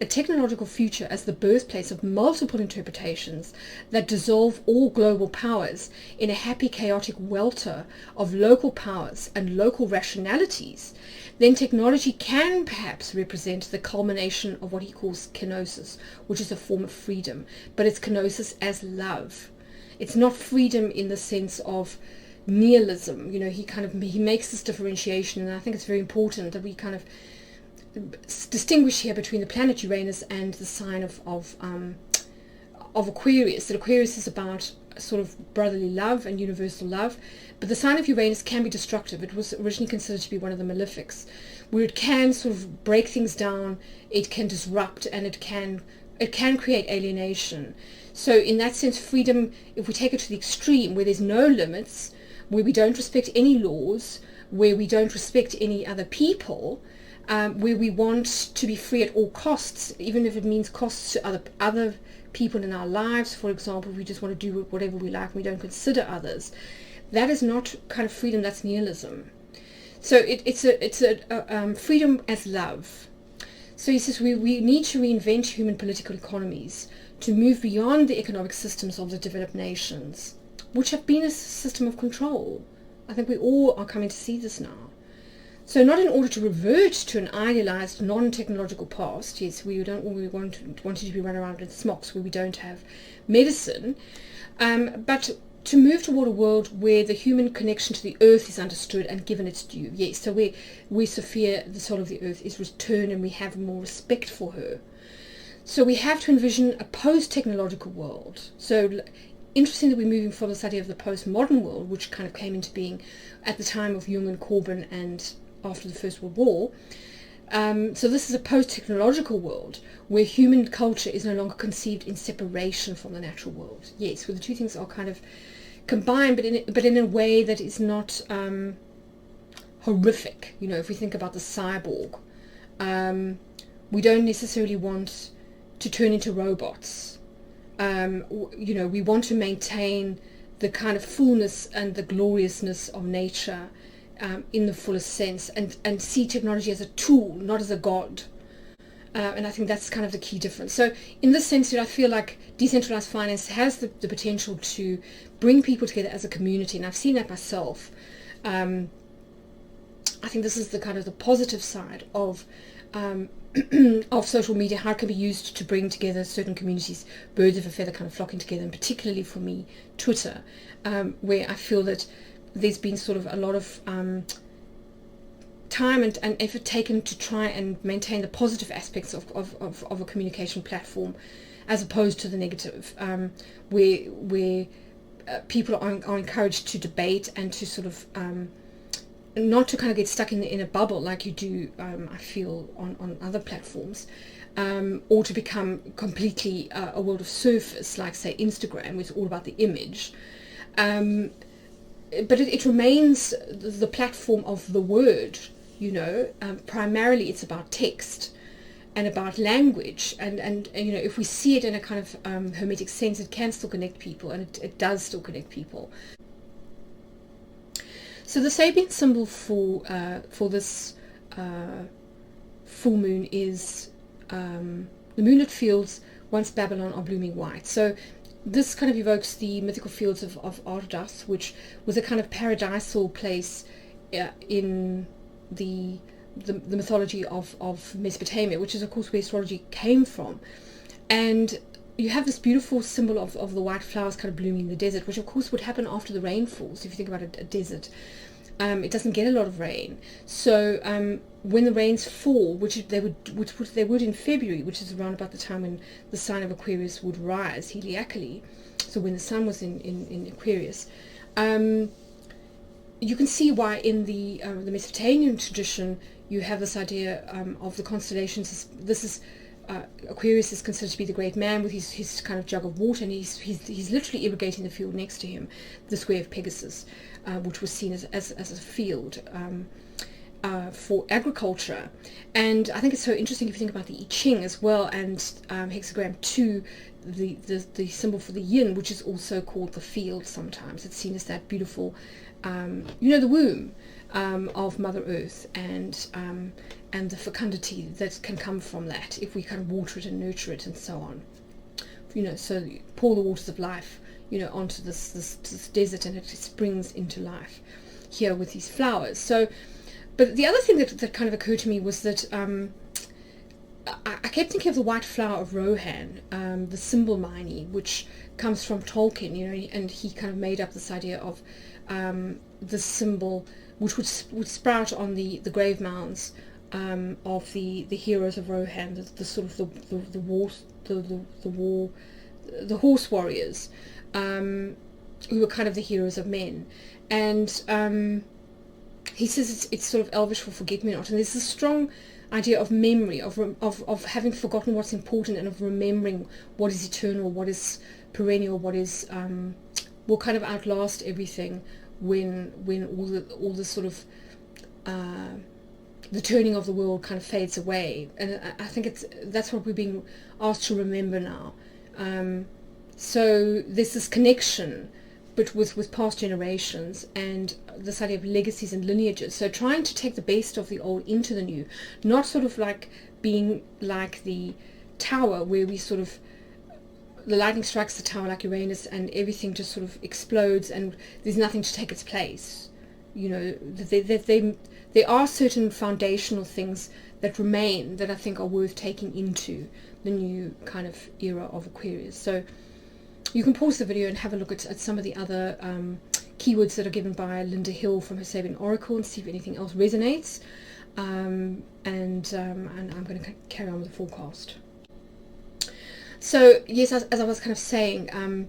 a technological future as the birthplace of multiple interpretations that dissolve all global powers in a happy, chaotic welter of local powers and local rationalities, then technology can perhaps represent the culmination of what he calls kenosis, which is a form of freedom, but it's kenosis as love. It's not freedom in the sense of nihilism. He makes this differentiation, and I think it's very important that we kind of distinguish here between the planet Uranus and the sign of Aquarius. That Aquarius is about sort of brotherly love and universal love, but the sign of Uranus can be destructive. It was originally considered to be one of the malefics, where it can sort of break things down, it can disrupt, and it can create alienation. So in that sense, freedom, if we take it to the extreme, where there's no limits, where we don't respect any laws, where we don't respect any other people, where we want to be free at all costs, even if it means costs to other people in our lives. For example, we just want to do whatever we like and we don't consider others. That is not kind of freedom, that's nihilism. So it's a freedom as love. So he says we need to reinvent human political economies to move beyond the economic systems of the developed nations, which have been a system of control. I think we all are coming to see this now. So not in order to revert to an idealized non-technological past. Yes, we wanted to be run around in smocks where we don't have medicine, but to move toward a world where the human connection to the earth is understood and given its due. Yes, so where Sophia, the soul of the earth, is returned and we have more respect for her. So we have to envision a post-technological world. So interesting that we're moving from this idea of the postmodern world, which kind of came into being at the time of Jung and Corbyn and after the First World War. So this is a post-technological world where human culture is no longer conceived in separation from the natural world. Yes, where the two things are kind of combined, but in a way that is not horrific. You know, if we think about the cyborg, we don't necessarily want to turn into robots. You know, we want to maintain the kind of fullness and the gloriousness of nature in the fullest sense, and see technology as a tool, not as a god. And I think that's kind of the key difference. So in this sense, I feel like decentralized finance has the potential to bring people together as a community, and I've seen that myself. I think this is the kind of the positive side of of social media, how it can be used to bring together certain communities, birds of a feather kind of flocking together, and particularly for me, Twitter, where I feel that there's been sort of a lot of time and effort taken to try and maintain the positive aspects of a communication platform, as opposed to the negative, where people are encouraged to debate and to sort of not to kind of get stuck in a bubble like you do, I feel, on other platforms, or to become completely a world of surface, like, say, Instagram, which is all about the image. But it remains the platform of the word, you know. Primarily it's about text and about language, and you know, if we see it in a kind of hermetic sense, it can still connect people, and it does still connect people. So the Sabian symbol for this full moon is the moonlit fields once Babylon are blooming white. So this kind of evokes the mythical fields of Ardath, which was a kind of paradisal place in the mythology of Mesopotamia, which is of course where astrology came from. And you have this beautiful symbol of the white flowers kind of blooming in the desert, which of course would happen after the rainfalls. If you think about a desert, it doesn't get a lot of rain. So when the rains fall, which they would in February, which is around about the time when the sign of Aquarius would rise, heliacally, so when the sun was in Aquarius, you can see why in the Mesopotamian tradition you have this idea of the constellations. This is Aquarius is considered to be the great man with his kind of jug of water, and he's literally irrigating the field next to him, the square of Pegasus, which was seen as a field for agriculture. And I think it's so interesting if you think about the I Ching as well, and hexagram 2, the symbol for the yin, which is also called the field sometimes. It's seen as that beautiful, you know, the womb of Mother Earth, and the fecundity that can come from that if we kind of water it and nurture it and so on. You know, so you pour the waters of life, you know, onto this desert, and it springs into life here with these flowers. So, but the other thing that kind of occurred to me was that I kept thinking of the white flower of Rohan, the Simbelmyne, which comes from Tolkien, you know, and he kind of made up this idea of the symbol which would sprout on the grave mounds of the heroes of Rohan, the sort of the horse warriors, who were kind of the heroes of men. And he says it's sort of Elvish for forget-me-not, and there's a strong idea of memory, of having forgotten what's important, and of remembering what is eternal, what is perennial, what is will kind of outlast everything when all the sort of the turning of the world kind of fades away. And I think that's what we're being asked to remember now. So there's this connection, but with past generations, and this idea of legacies and lineages. So trying to take the best of the old into the new, not sort of like being like the tower, where we sort of, the lightning strikes the tower like Uranus, and everything just sort of explodes, and there's nothing to take its place. You know, there are certain foundational things that remain that I think are worth taking into the new kind of era of Aquarius. So you can pause the video and have a look at some of the other keywords that are given by Linda Hill from her Sabian Oracle, and see if anything else resonates. And I'm going to carry on with the forecast. So yes, as I was kind of saying,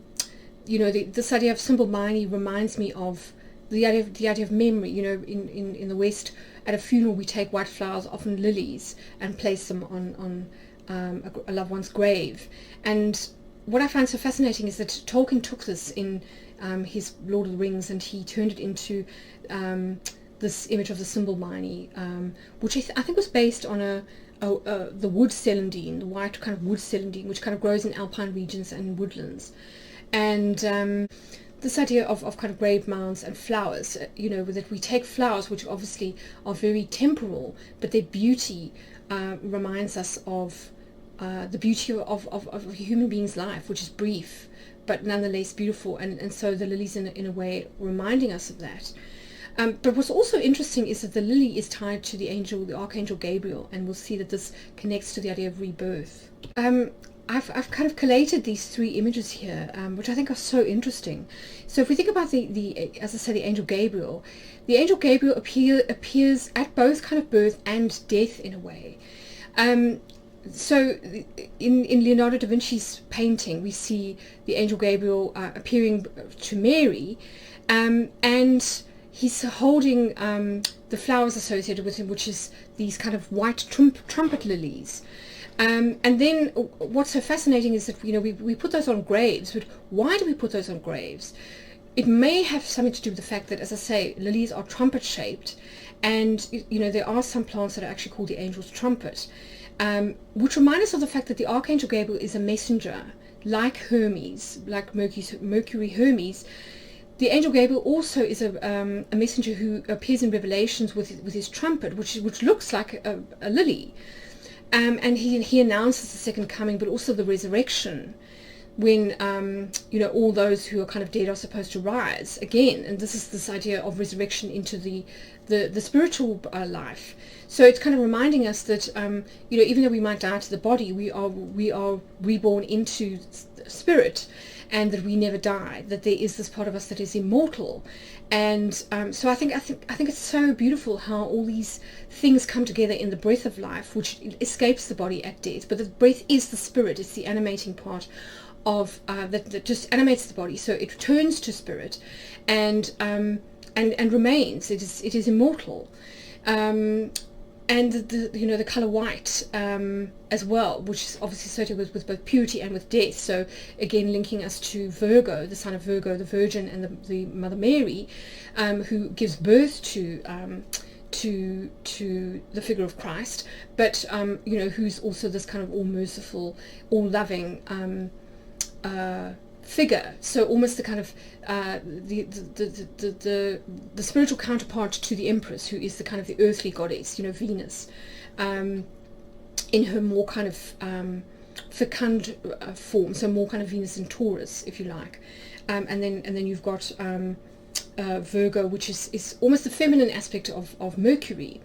you know, this idea of Simbelmyne reminds me of the idea of memory. You know, in the West, at a funeral we take white flowers, often lilies, and place them on a loved one's grave. And what I find so fascinating is that Tolkien took this in his Lord of the Rings, and he turned it into this image of the Simbelmyne, which I think was based on the wood celandine, the white kind of wood celandine, which kind of grows in alpine regions and woodlands. And this idea of kind of grave mounds and flowers, that we take flowers, which obviously are very temporal, but their beauty reminds us of the beauty of a human being's life, which is brief, but nonetheless beautiful. And so the lilies, in a way, reminding us of that. But what's also interesting is that the lily is tied to the Archangel Gabriel, and we'll see that this connects to the idea of rebirth. I've kind of collated these three images here, which I think are so interesting. So if we think about as I said, the Angel Gabriel appears at both kind of birth and death in a way. So in Leonardo da Vinci's painting, we see the Angel Gabriel appearing to Mary, and he's holding the flowers associated with him, which is these kind of white trumpet lilies. And then what's so fascinating is that we put those on graves, but why do we put those on graves? It may have something to do with the fact that, as I say, lilies are trumpet shaped, and there are some plants that are actually called the angel's trumpet, which remind us of the fact that the Archangel Gabriel is a messenger, like Hermes, like Mercury Hermes. The Angel Gabriel also is a messenger who appears in Revelations with his trumpet, which looks like a lily. And he announces the second coming, but also the resurrection, when all those who are kind of dead are supposed to rise again. And this is this idea of resurrection into the spiritual life. So it's kind of reminding us that even though we might die to the body, we are reborn into spirit, and that we never die. That there is this part of us that is immortal. And so I think it's so beautiful how all these things come together in the breath of life, which escapes the body at death. But the breath is the spirit; it's the animating part of that just animates the body. So it returns to spirit, and remains. It is immortal. And the color white as well, which is obviously associated with both purity and with death. So again, linking us to Virgo, the sign of Virgo, the Virgin, and the Mother Mary, who gives birth to the figure of Christ, but who's also this kind of all merciful, all loving figure. So almost the kind of the spiritual counterpart to the Empress, who is the kind of the earthly goddess, Venus, in her more kind of fecund form, so more kind of Venus in Taurus, if you like, and then you've got Virgo, which is almost the feminine aspect of Mercury.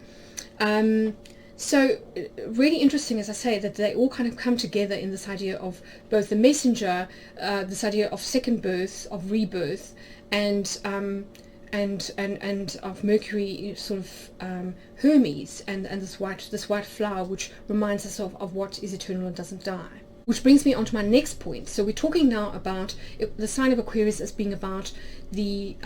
So really interesting, as I say, that they all kind of come together in this idea of both the messenger, this idea of second birth, of rebirth, and of Mercury, sort of Hermes, and this white flower, which reminds us of what is eternal and doesn't die. Which brings me on to my next point. So we're talking now about the sign of Aquarius as being about the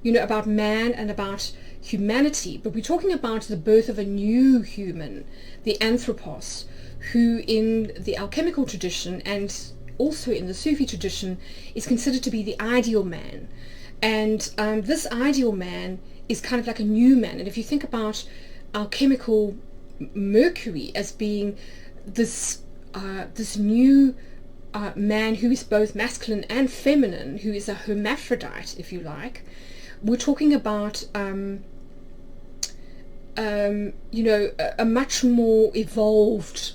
about man and about humanity, but we're talking about the birth of a new human, the anthropos, who in the alchemical tradition and also in the Sufi tradition is considered to be the ideal man. And this ideal man is kind of like a new man. And if you think about alchemical Mercury as being this new man who is both masculine and feminine, who is a hermaphrodite, if you like, we're talking about a much more evolved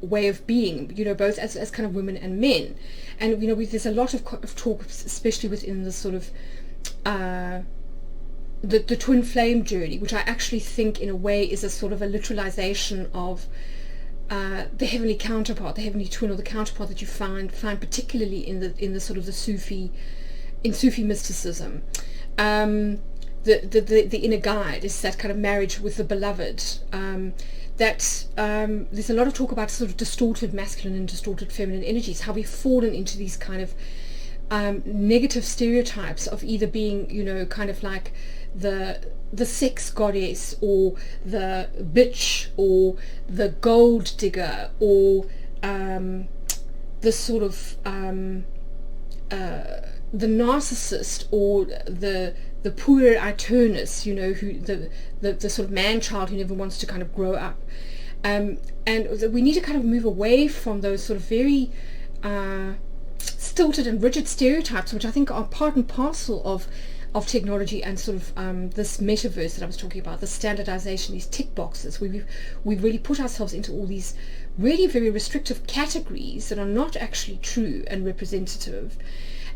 way of being, both as kind of women and men. And there's a lot of talk, especially within the sort of the twin flame journey, which I actually think in a way is a sort of a literalization of the heavenly counterpart, the heavenly twin, or the counterpart that you find particularly in the sort of the Sufi mysticism. The inner guide is that kind of marriage with the beloved. There's a lot of talk about sort of distorted masculine and distorted feminine energies, how we've fallen into these kind of negative stereotypes of either being, kind of like the sex goddess, or the bitch, or the gold digger, or the sort of the narcissist, or the puer aeternus, you know, who the sort of man child who never wants to kind of grow up. And we need to kind of move away from those sort of very stilted and rigid stereotypes, which I think are part and parcel of technology and sort of this metaverse that I was talking about, the standardization, these tick boxes. We've really put ourselves into all these really very restrictive categories that are not actually true and representative,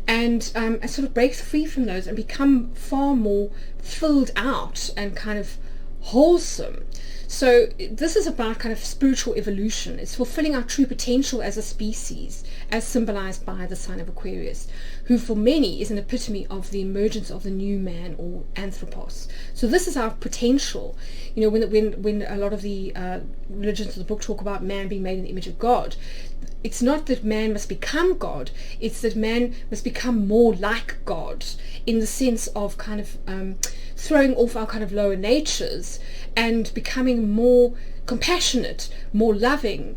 and sort of break free from those and become far more filled out and kind of wholesome. So this is about kind of spiritual evolution. It's fulfilling our true potential as a species, as symbolized by the sign of Aquarius, who for many is an epitome of the emergence of the new man, or anthropos. So this is our potential. You know, when a lot of the religions of the book talk about man being made in the image of God, it's not that man must become God, it's that man must become more like God, in the sense of kind of throwing off our kind of lower natures and becoming more compassionate, more loving,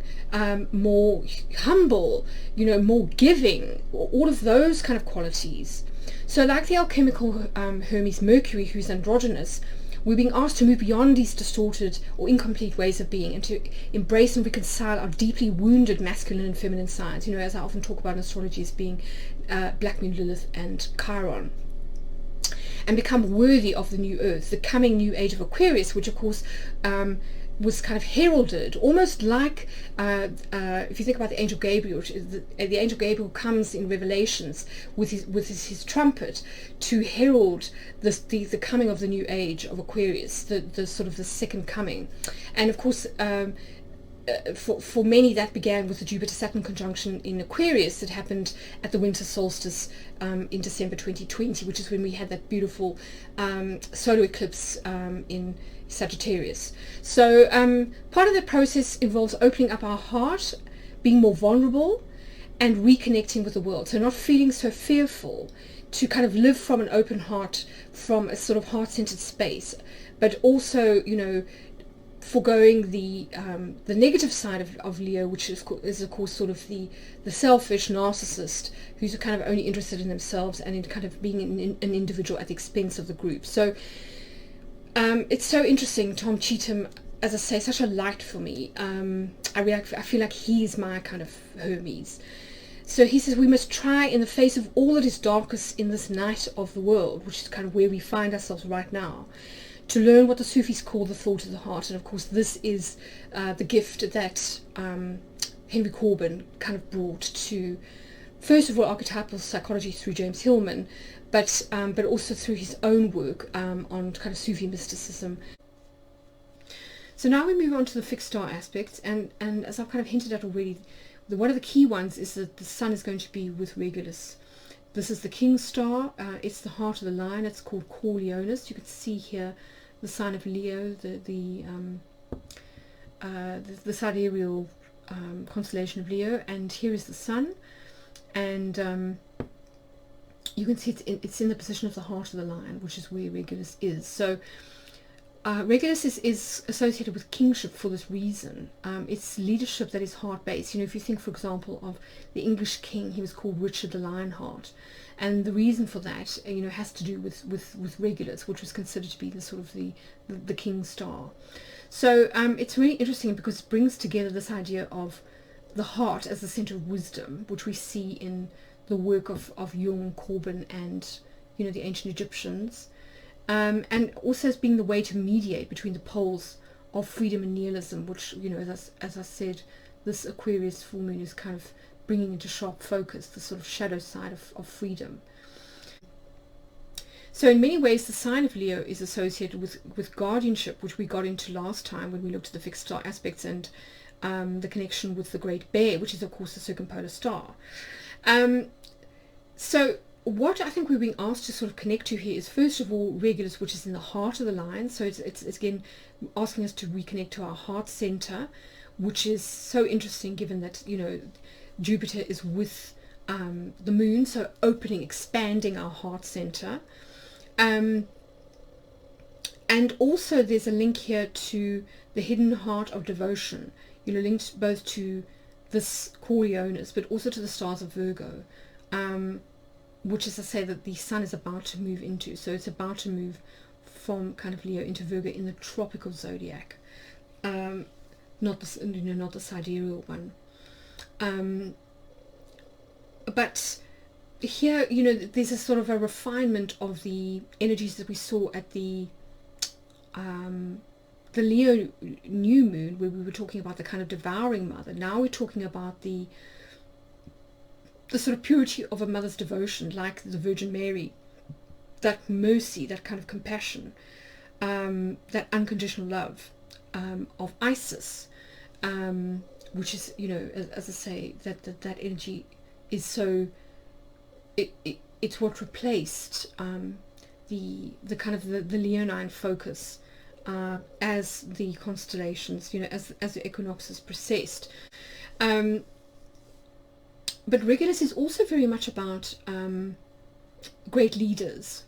more humble, you know, more giving, all of those kind of qualities. So like the alchemical Hermes Mercury, who's androgynous, we're being asked to move beyond these distorted or incomplete ways of being and to embrace and reconcile our deeply wounded masculine and feminine sides, you know, as I often talk about in astrology as being Black Moon, Lilith and Chiron, and become worthy of the new earth, the coming new age of Aquarius, which of course was kind of heralded, almost like if you think about the angel Gabriel, which is the angel Gabriel comes in Revelations with his trumpet to herald the coming of the new age of Aquarius, the sort of the second coming. And of course for many that began with the Jupiter-Saturn conjunction in Aquarius that happened at the winter solstice in December 2020, which is when we had that beautiful solar eclipse in Sagittarius. So part of the process involves opening up our heart, being more vulnerable, and reconnecting with the world. So not feeling so fearful, to kind of live from an open heart, from a sort of heart-centered space, but also, you know, foregoing the negative side of Leo, which is of course sort of the selfish narcissist who's kind of only interested in themselves and in kind of being an individual at the expense of the group. So it's so interesting. Tom Cheetham, as I say, such a light for me. I feel like he's my kind of Hermes. So he says we must try, in the face of all that is darkest in this night of the world, which is kind of where we find ourselves right now, to learn what the Sufis call the thought of the heart. And of course this is the gift that Henry Corbin kind of brought to, first of all, archetypal psychology through James Hillman, but also through his own work on kind of Sufi mysticism. So now we move on to the fixed star aspects, and as I've kind of hinted at already, one of the key ones is that the sun is going to be with Regulus. This is the king star. It's the heart of the line. It's called Corleonis. You can see here the sign of Leo, the sidereal constellation of Leo, and here is the sun, and you can see it's in the position of the heart of the lion, which is where Regulus is. So Regulus is associated with kingship for this reason. It's leadership that is heart-based. You know, if you think, for example, of the English king, he was called Richard the Lionheart, and the reason for that, you know, has to do with Regulus, which was considered to be the sort of the king star. So it's really interesting because it brings together this idea of the heart as the center of wisdom, which we see in the work of Jung, Corbin, and, you know, the ancient Egyptians. And also as being the way to mediate between the poles of freedom and nihilism, which, you know, as I said, this Aquarius full moon is kind of bringing into sharp focus the sort of shadow side of freedom. So in many ways the sign of Leo is associated with guardianship, which we got into last time when we looked at the fixed star aspects and the connection with the Great Bear, which is of course the circumpolar star. So what I think we're being asked to sort of connect to here is, first of all, Regulus, which is in the heart of the lion. So it's again asking us to reconnect to our heart center, which is so interesting given that, you know, Jupiter is with the moon, so opening, expanding our heart center. And also there's a link here to the hidden heart of devotion, you know, linked both to this Corleonis but also to the stars of Virgo, which is to say that the sun is about to move into. So it's about to move from kind of Leo into Virgo in the tropical zodiac, not the not the sidereal one. But here, there's a sort of a refinement of the energies that we saw at the Leo new moon, where we were talking about the kind of devouring mother. Now we're talking about the sort of purity of a mother's devotion, like the Virgin Mary, that mercy, that kind of compassion, that unconditional love of Isis, which is, as I say, that energy is so, it's what replaced the kind of the Leonine focus as the constellations, as the equinoxes precessed. But Regulus is also very much about great leaders,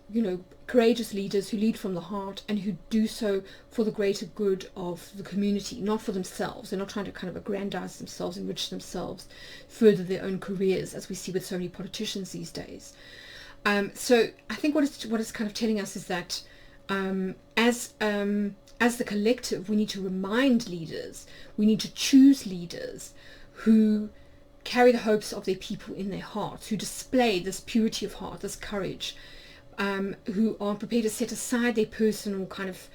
courageous leaders who lead from the heart and who do so for the greater good of the community, not for themselves. They're not trying to kind of aggrandize themselves, enrich themselves, further their own careers, as we see with so many politicians these days. So I think what it's kind of telling us is that as the collective, we need to remind leaders, we need to choose leaders who carry the hopes of their people in their hearts, who display this purity of heart, this courage, who are prepared to set aside their personal kind of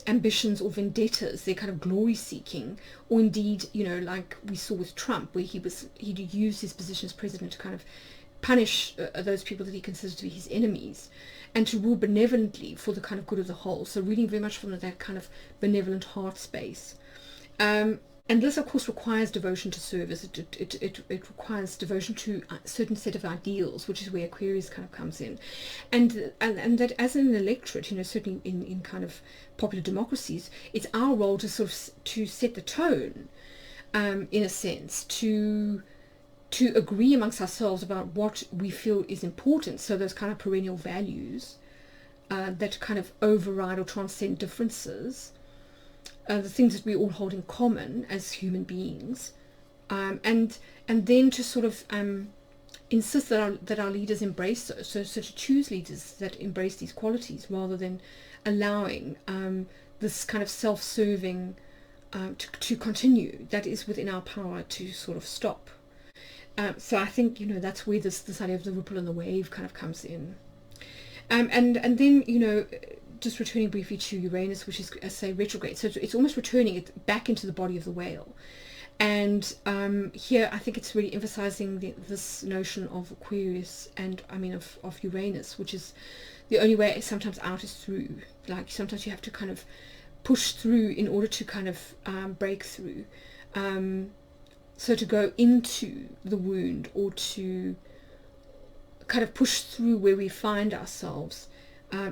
ambitions or vendettas, their kind of glory seeking, or indeed, like we saw with Trump, where he used his position as president to kind of punish those people that he considers to be his enemies, and to rule benevolently for the kind of good of the whole. So really very much from that kind of benevolent heart space. And this, of course, requires devotion to service. It requires devotion to a certain set of ideals, which is where Aquarius kind of comes in. And that as an electorate, certainly in kind of popular democracies, it's our role to sort of to set the tone, in a sense, to agree amongst ourselves about what we feel is important. So those kind of perennial values that kind of override or transcend differences, the things that we all hold in common as human beings, and then to sort of insist that our leaders embrace those. So to choose leaders that embrace these qualities, rather than allowing this kind of self-serving to continue, that is within our power to sort of stop. So I think that's where this idea of the ripple and the wave kind of comes in, and then just returning briefly to Uranus, which is, as I say, retrograde. So it's almost returning it back into the body of the whale. And here I think it's really emphasizing this notion of Aquarius and of Uranus, which is the only way sometimes out is through. Like sometimes you have to kind of push through in order to kind of break through. So to go into the wound, or to kind of push through where we find ourselves,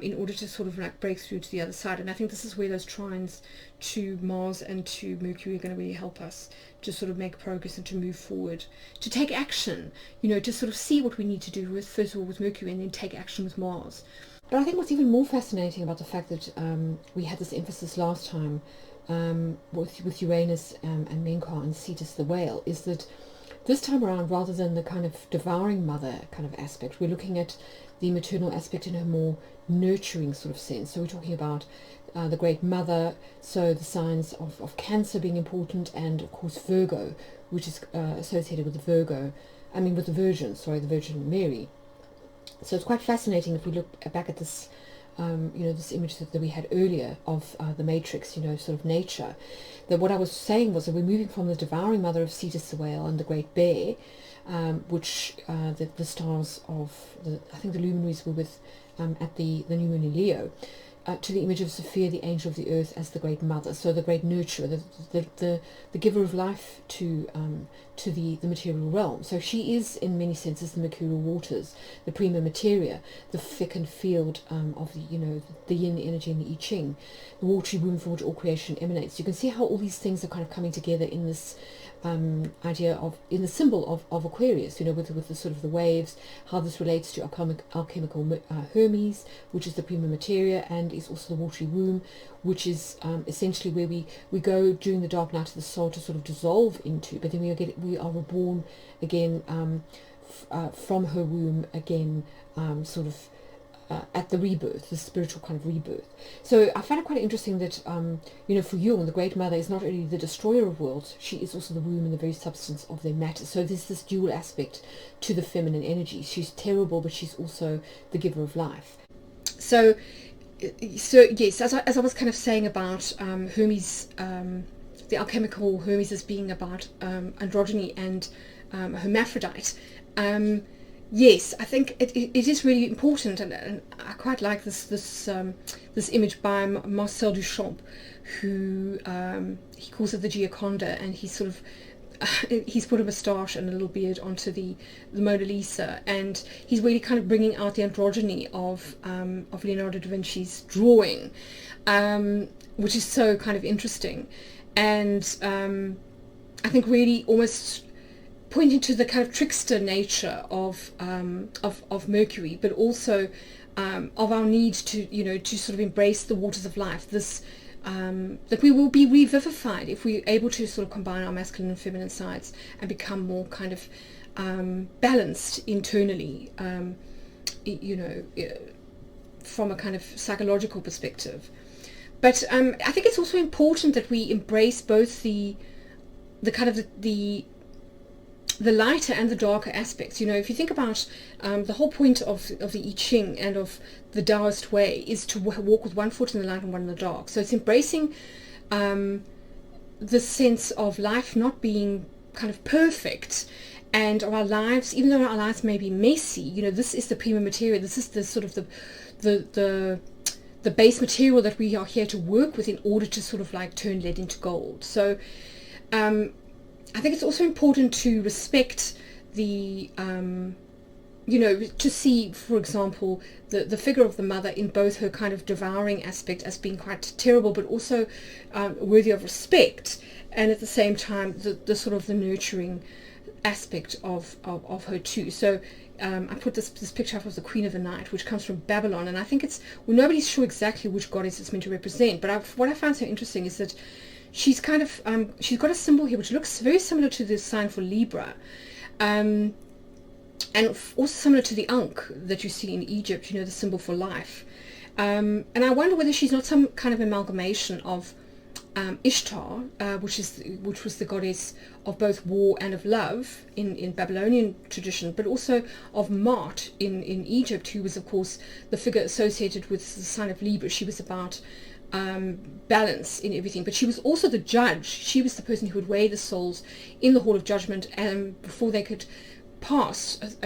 in order to sort of like break through to the other side. And I think this is where those trines to Mars and to Mercury are going to really help us to sort of make progress and to move forward, to take action, to sort of see what we need to do with, first of all, with Mercury, and then take action with Mars. But I think what's even more fascinating about the fact that we had this emphasis last time with Uranus and Menkar and Cetus the whale, is that this time around, rather than the kind of devouring mother kind of aspect, we're looking at the maternal aspect in a more nurturing sort of sense. So we're talking about the great mother, so the signs of Cancer being important, and of course Virgo, which is associated with the the Virgin Mary. So it's quite fascinating if we look back at this, this image that we had earlier of the matrix, sort of nature. That what I was saying was that we're moving from the devouring mother of Cetus the whale and the great bear, which the stars of I think the luminaries were with at the new moon in Leo, to the image of Sophia, the angel of the earth, as the great mother, so the great nurturer, the giver of life to the material realm. So she is, in many senses, the mercurial waters, the prima materia, the thickened field of the yin energy and the I Ching, the watery womb from which all creation emanates. You can see how all these things are kind of coming together in this idea in the symbol of Aquarius, with the sort of the waves, how this relates to alchemical Hermes, which is the prima materia, and is also the watery womb, which is essentially where we go during the dark night of the soul to sort of dissolve into, but then we are reborn again from her womb again, sort of at the rebirth, the spiritual kind of rebirth. So I found it quite interesting that, for Jung, the Great Mother is not only the destroyer of worlds, she is also the womb and the very substance of their matter. So there's this dual aspect to the feminine energy. She's terrible, but she's also the giver of life. So yes, as I was kind of saying about Hermes, the alchemical Hermes as being about androgyny and hermaphrodite. Yes, I think it is really important, and I quite like this image by Marcel Duchamp, who he calls it the Gioconda, and he's sort of he's put a moustache and a little beard onto the Mona Lisa, and he's really kind of bringing out the androgyny of Leonardo da Vinci's drawing, which is so kind of interesting, and I think really almost pointing to the kind of trickster nature of Mercury, but also of our need to to sort of embrace the waters of life. This that we will be revivified if we're able to sort of combine our masculine and feminine sides and become more kind of balanced internally, from a kind of psychological perspective. But I think it's also important that we embrace both the kind of the lighter and the darker aspects. If you think about the whole point of the I Ching and of the Taoist way is to walk with one foot in the light and one in the dark. So it's embracing the sense of life not being kind of perfect, and our lives, even though our lives may be messy, this is the prima materia. This is the sort of the base material that we are here to work with in order to sort of like turn lead into gold. So I think it's also important to respect the, to see, for example, the figure of the mother in both her kind of devouring aspect as being quite terrible, but also worthy of respect, and at the same time the sort of the nurturing aspect of her too. So I put this picture up of the Queen of the Night, which comes from Babylon, and I think nobody's sure exactly which goddess it's meant to represent, but what I found so interesting is that she's kind of she's got a symbol here which looks very similar to the sign for Libra, and also similar to the Ankh that you see in Egypt, the symbol for life, and I wonder whether she's not some kind of amalgamation of Ishtar, which was the goddess of both war and of love in Babylonian tradition, but also of Ma'at in Egypt, who was of course the figure associated with the sign of Libra. She was about balance in everything, but she was also the judge. She was the person who would weigh the souls in the hall of judgment, and before they could pass, at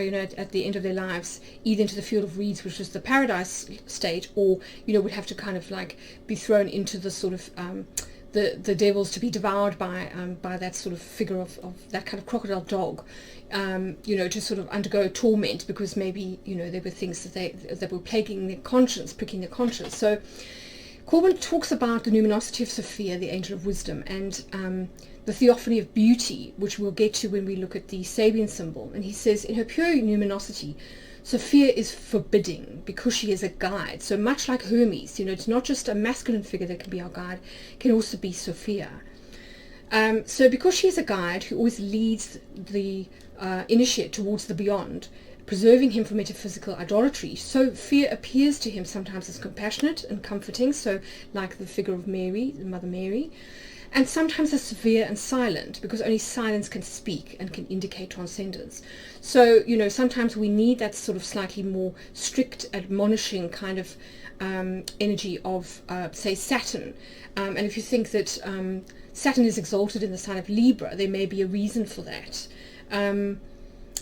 the end of their lives, either into the field of reeds, which was the paradise state, or would have to kind of like be thrown into the sort of the devils to be devoured by that sort of figure of that kind of crocodile dog, to sort of undergo torment because maybe there were things that were plaguing their conscience, pricking their conscience. So Corbin talks about the numinosity of Sophia, the angel of wisdom, and the theophany of beauty, which we'll get to when we look at the Sabian symbol. And he says, in her pure numinosity, Sophia is forbidding because she is a guide. So much like Hermes, it's not just a masculine figure that can be our guide, it can also be Sophia. So because she is a guide who always leads the initiate towards the beyond, preserving him from metaphysical idolatry, Sophia appears to him sometimes as compassionate and comforting, so like the figure of Mary, the Mother Mary, and sometimes as severe and silent, because only silence can speak and can indicate transcendence. So, sometimes we need that sort of slightly more strict, admonishing kind of energy of, say, Saturn. And if you think that Saturn is exalted in the sign of Libra, there may be a reason for that. And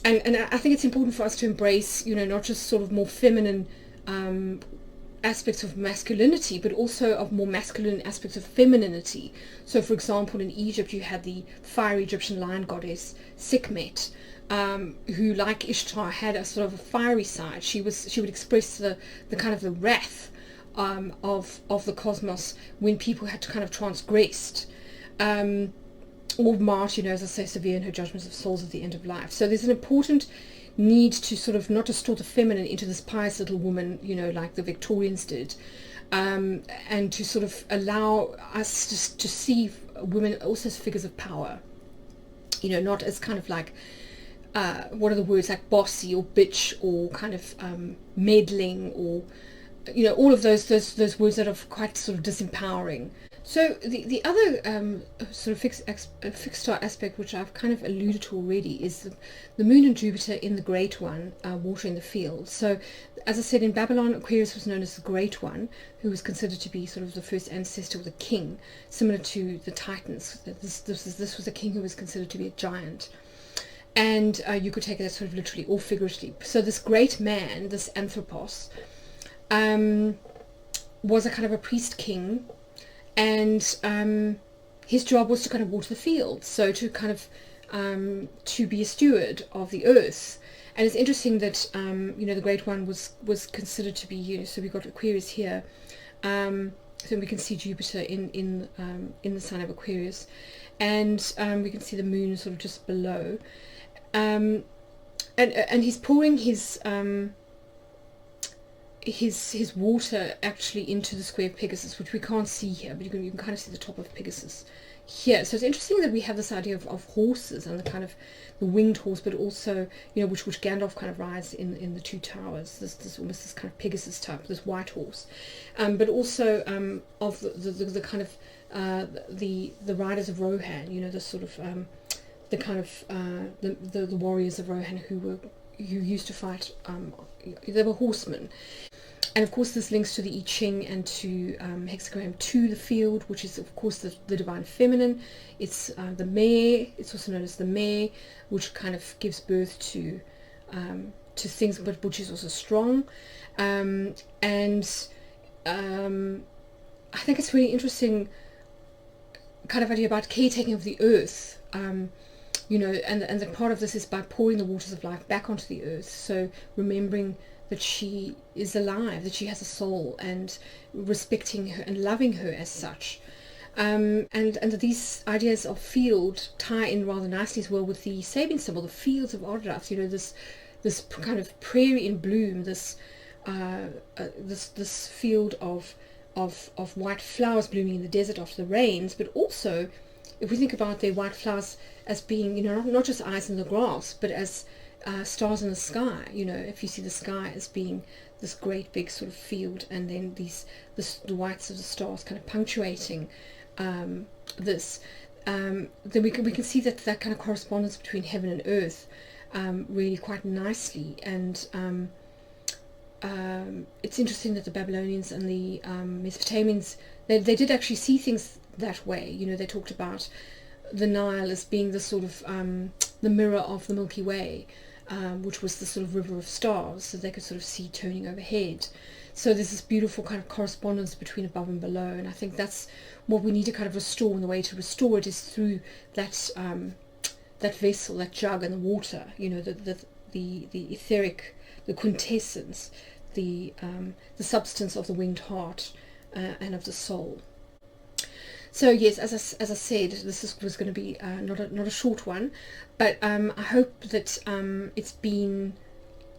I think it's important for us to embrace, not just sort of more feminine aspects of masculinity, but also of more masculine aspects of femininity. So, for example, in Egypt, you had the fiery Egyptian lion goddess Sekhmet, who, like Ishtar, had a sort of a fiery side. She would express the kind of the wrath of the cosmos when people had to kind of transgressed. Or Ma'at, as I say, severe in her judgments of souls at the end of life. So there's an important need to sort of not distort the feminine into this pious little woman, like the Victorians did, and to sort of allow us to see women also as figures of power, not as kind of like what are the words like bossy or bitch or kind of meddling, or all of those words that are quite sort of disempowering. So the other sort of fixed star aspect, which I've kind of alluded to already, is the Moon and Jupiter in the Great One, watering the field. So, as I said, in Babylon, Aquarius was known as the Great One, who was considered to be sort of the first ancestor of the king, similar to the Titans. This was a king who was considered to be a giant. And you could take it sort of literally or figuratively. So this great man, this Anthropos, was a kind of a priest king, and his job was to kind of water the field, so to kind of to be a steward of the earth. And it's interesting that the Great One was considered to be, so we've got Aquarius here, so we can see Jupiter in the sign of Aquarius, and we can see the moon sort of just below, and he's pouring his water actually into the square of Pegasus, which we can't see here, but you can kind of see the top of Pegasus here. So it's interesting that we have this idea of horses and the kind of the winged horse, but also which Gandalf kind of rides in the Two Towers. This almost this kind of Pegasus type, this white horse, but also of the kind of the riders of Rohan. The sort of the kind of the warriors of Rohan who used to fight. They were horsemen. And of course this links to the I Ching and to hexagram 2, the field, which is of course the divine feminine. It's the mare. It's also known as the mare, which kind of gives birth to things, but which is also strong. And I think it's really interesting kind of idea about caretaking of the earth. And the part of this is by pouring the waters of life back onto the earth. So remembering that she is alive, that she has a soul, and respecting her and loving her as such. And these ideas of field tie in rather nicely as well with the Sabian symbol, the fields of Ardrath. This kind of prairie in bloom, this field of white flowers blooming in the desert after the rains, but also if we think about their white flowers as being, not just eyes in the grass, but as stars in the sky. If you see the sky as being this great big sort of field, and then the whites of the stars kind of punctuating this, then we can see that kind of correspondence between heaven and earth really quite nicely. And it's interesting that the Babylonians and the Mesopotamians, they did actually see things that way. They talked about the Nile as being the sort of the mirror of the Milky Way, which was the sort of river of stars, so they could sort of see turning overhead. So there's this beautiful kind of correspondence between above and below, and I think that's what we need to kind of restore, and the way to restore it is through that that vessel, that jug, and the water. The etheric, the quintessence, the substance of the winged heart and of the soul. So yes, as I said, this was going to be not a short one, but I hope that it's been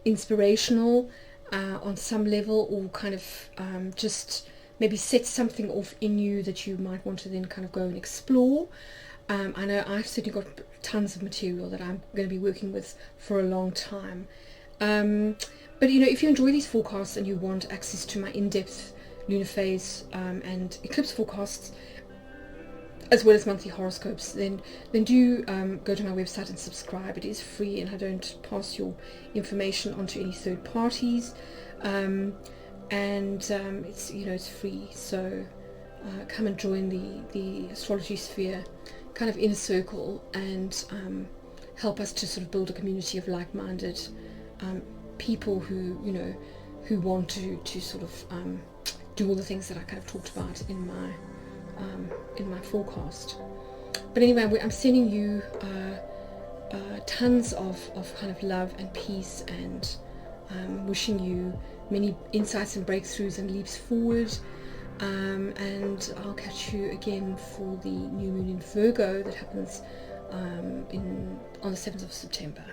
inspirational on some level, or kind of just maybe set something off in you that you might want to then kind of go and explore. I know I've certainly got tons of material that I'm going to be working with for a long time. But if you enjoy these forecasts and you want access to my in-depth lunar phase and eclipse forecasts, as well as monthly horoscopes, then do go to my website and subscribe. It is free, and I don't pass your information onto any third parties, and it's it's free. So come and join the astrology sphere kind of inner circle, and help us to sort of build a community of like-minded people who want to sort of do all the things that I kind of talked about in my forecast. But anyway, I'm sending you tons of kind of love and peace, and wishing you many insights and breakthroughs and leaps forward, and I'll catch you again for the new moon in Virgo that happens on the 7th of September.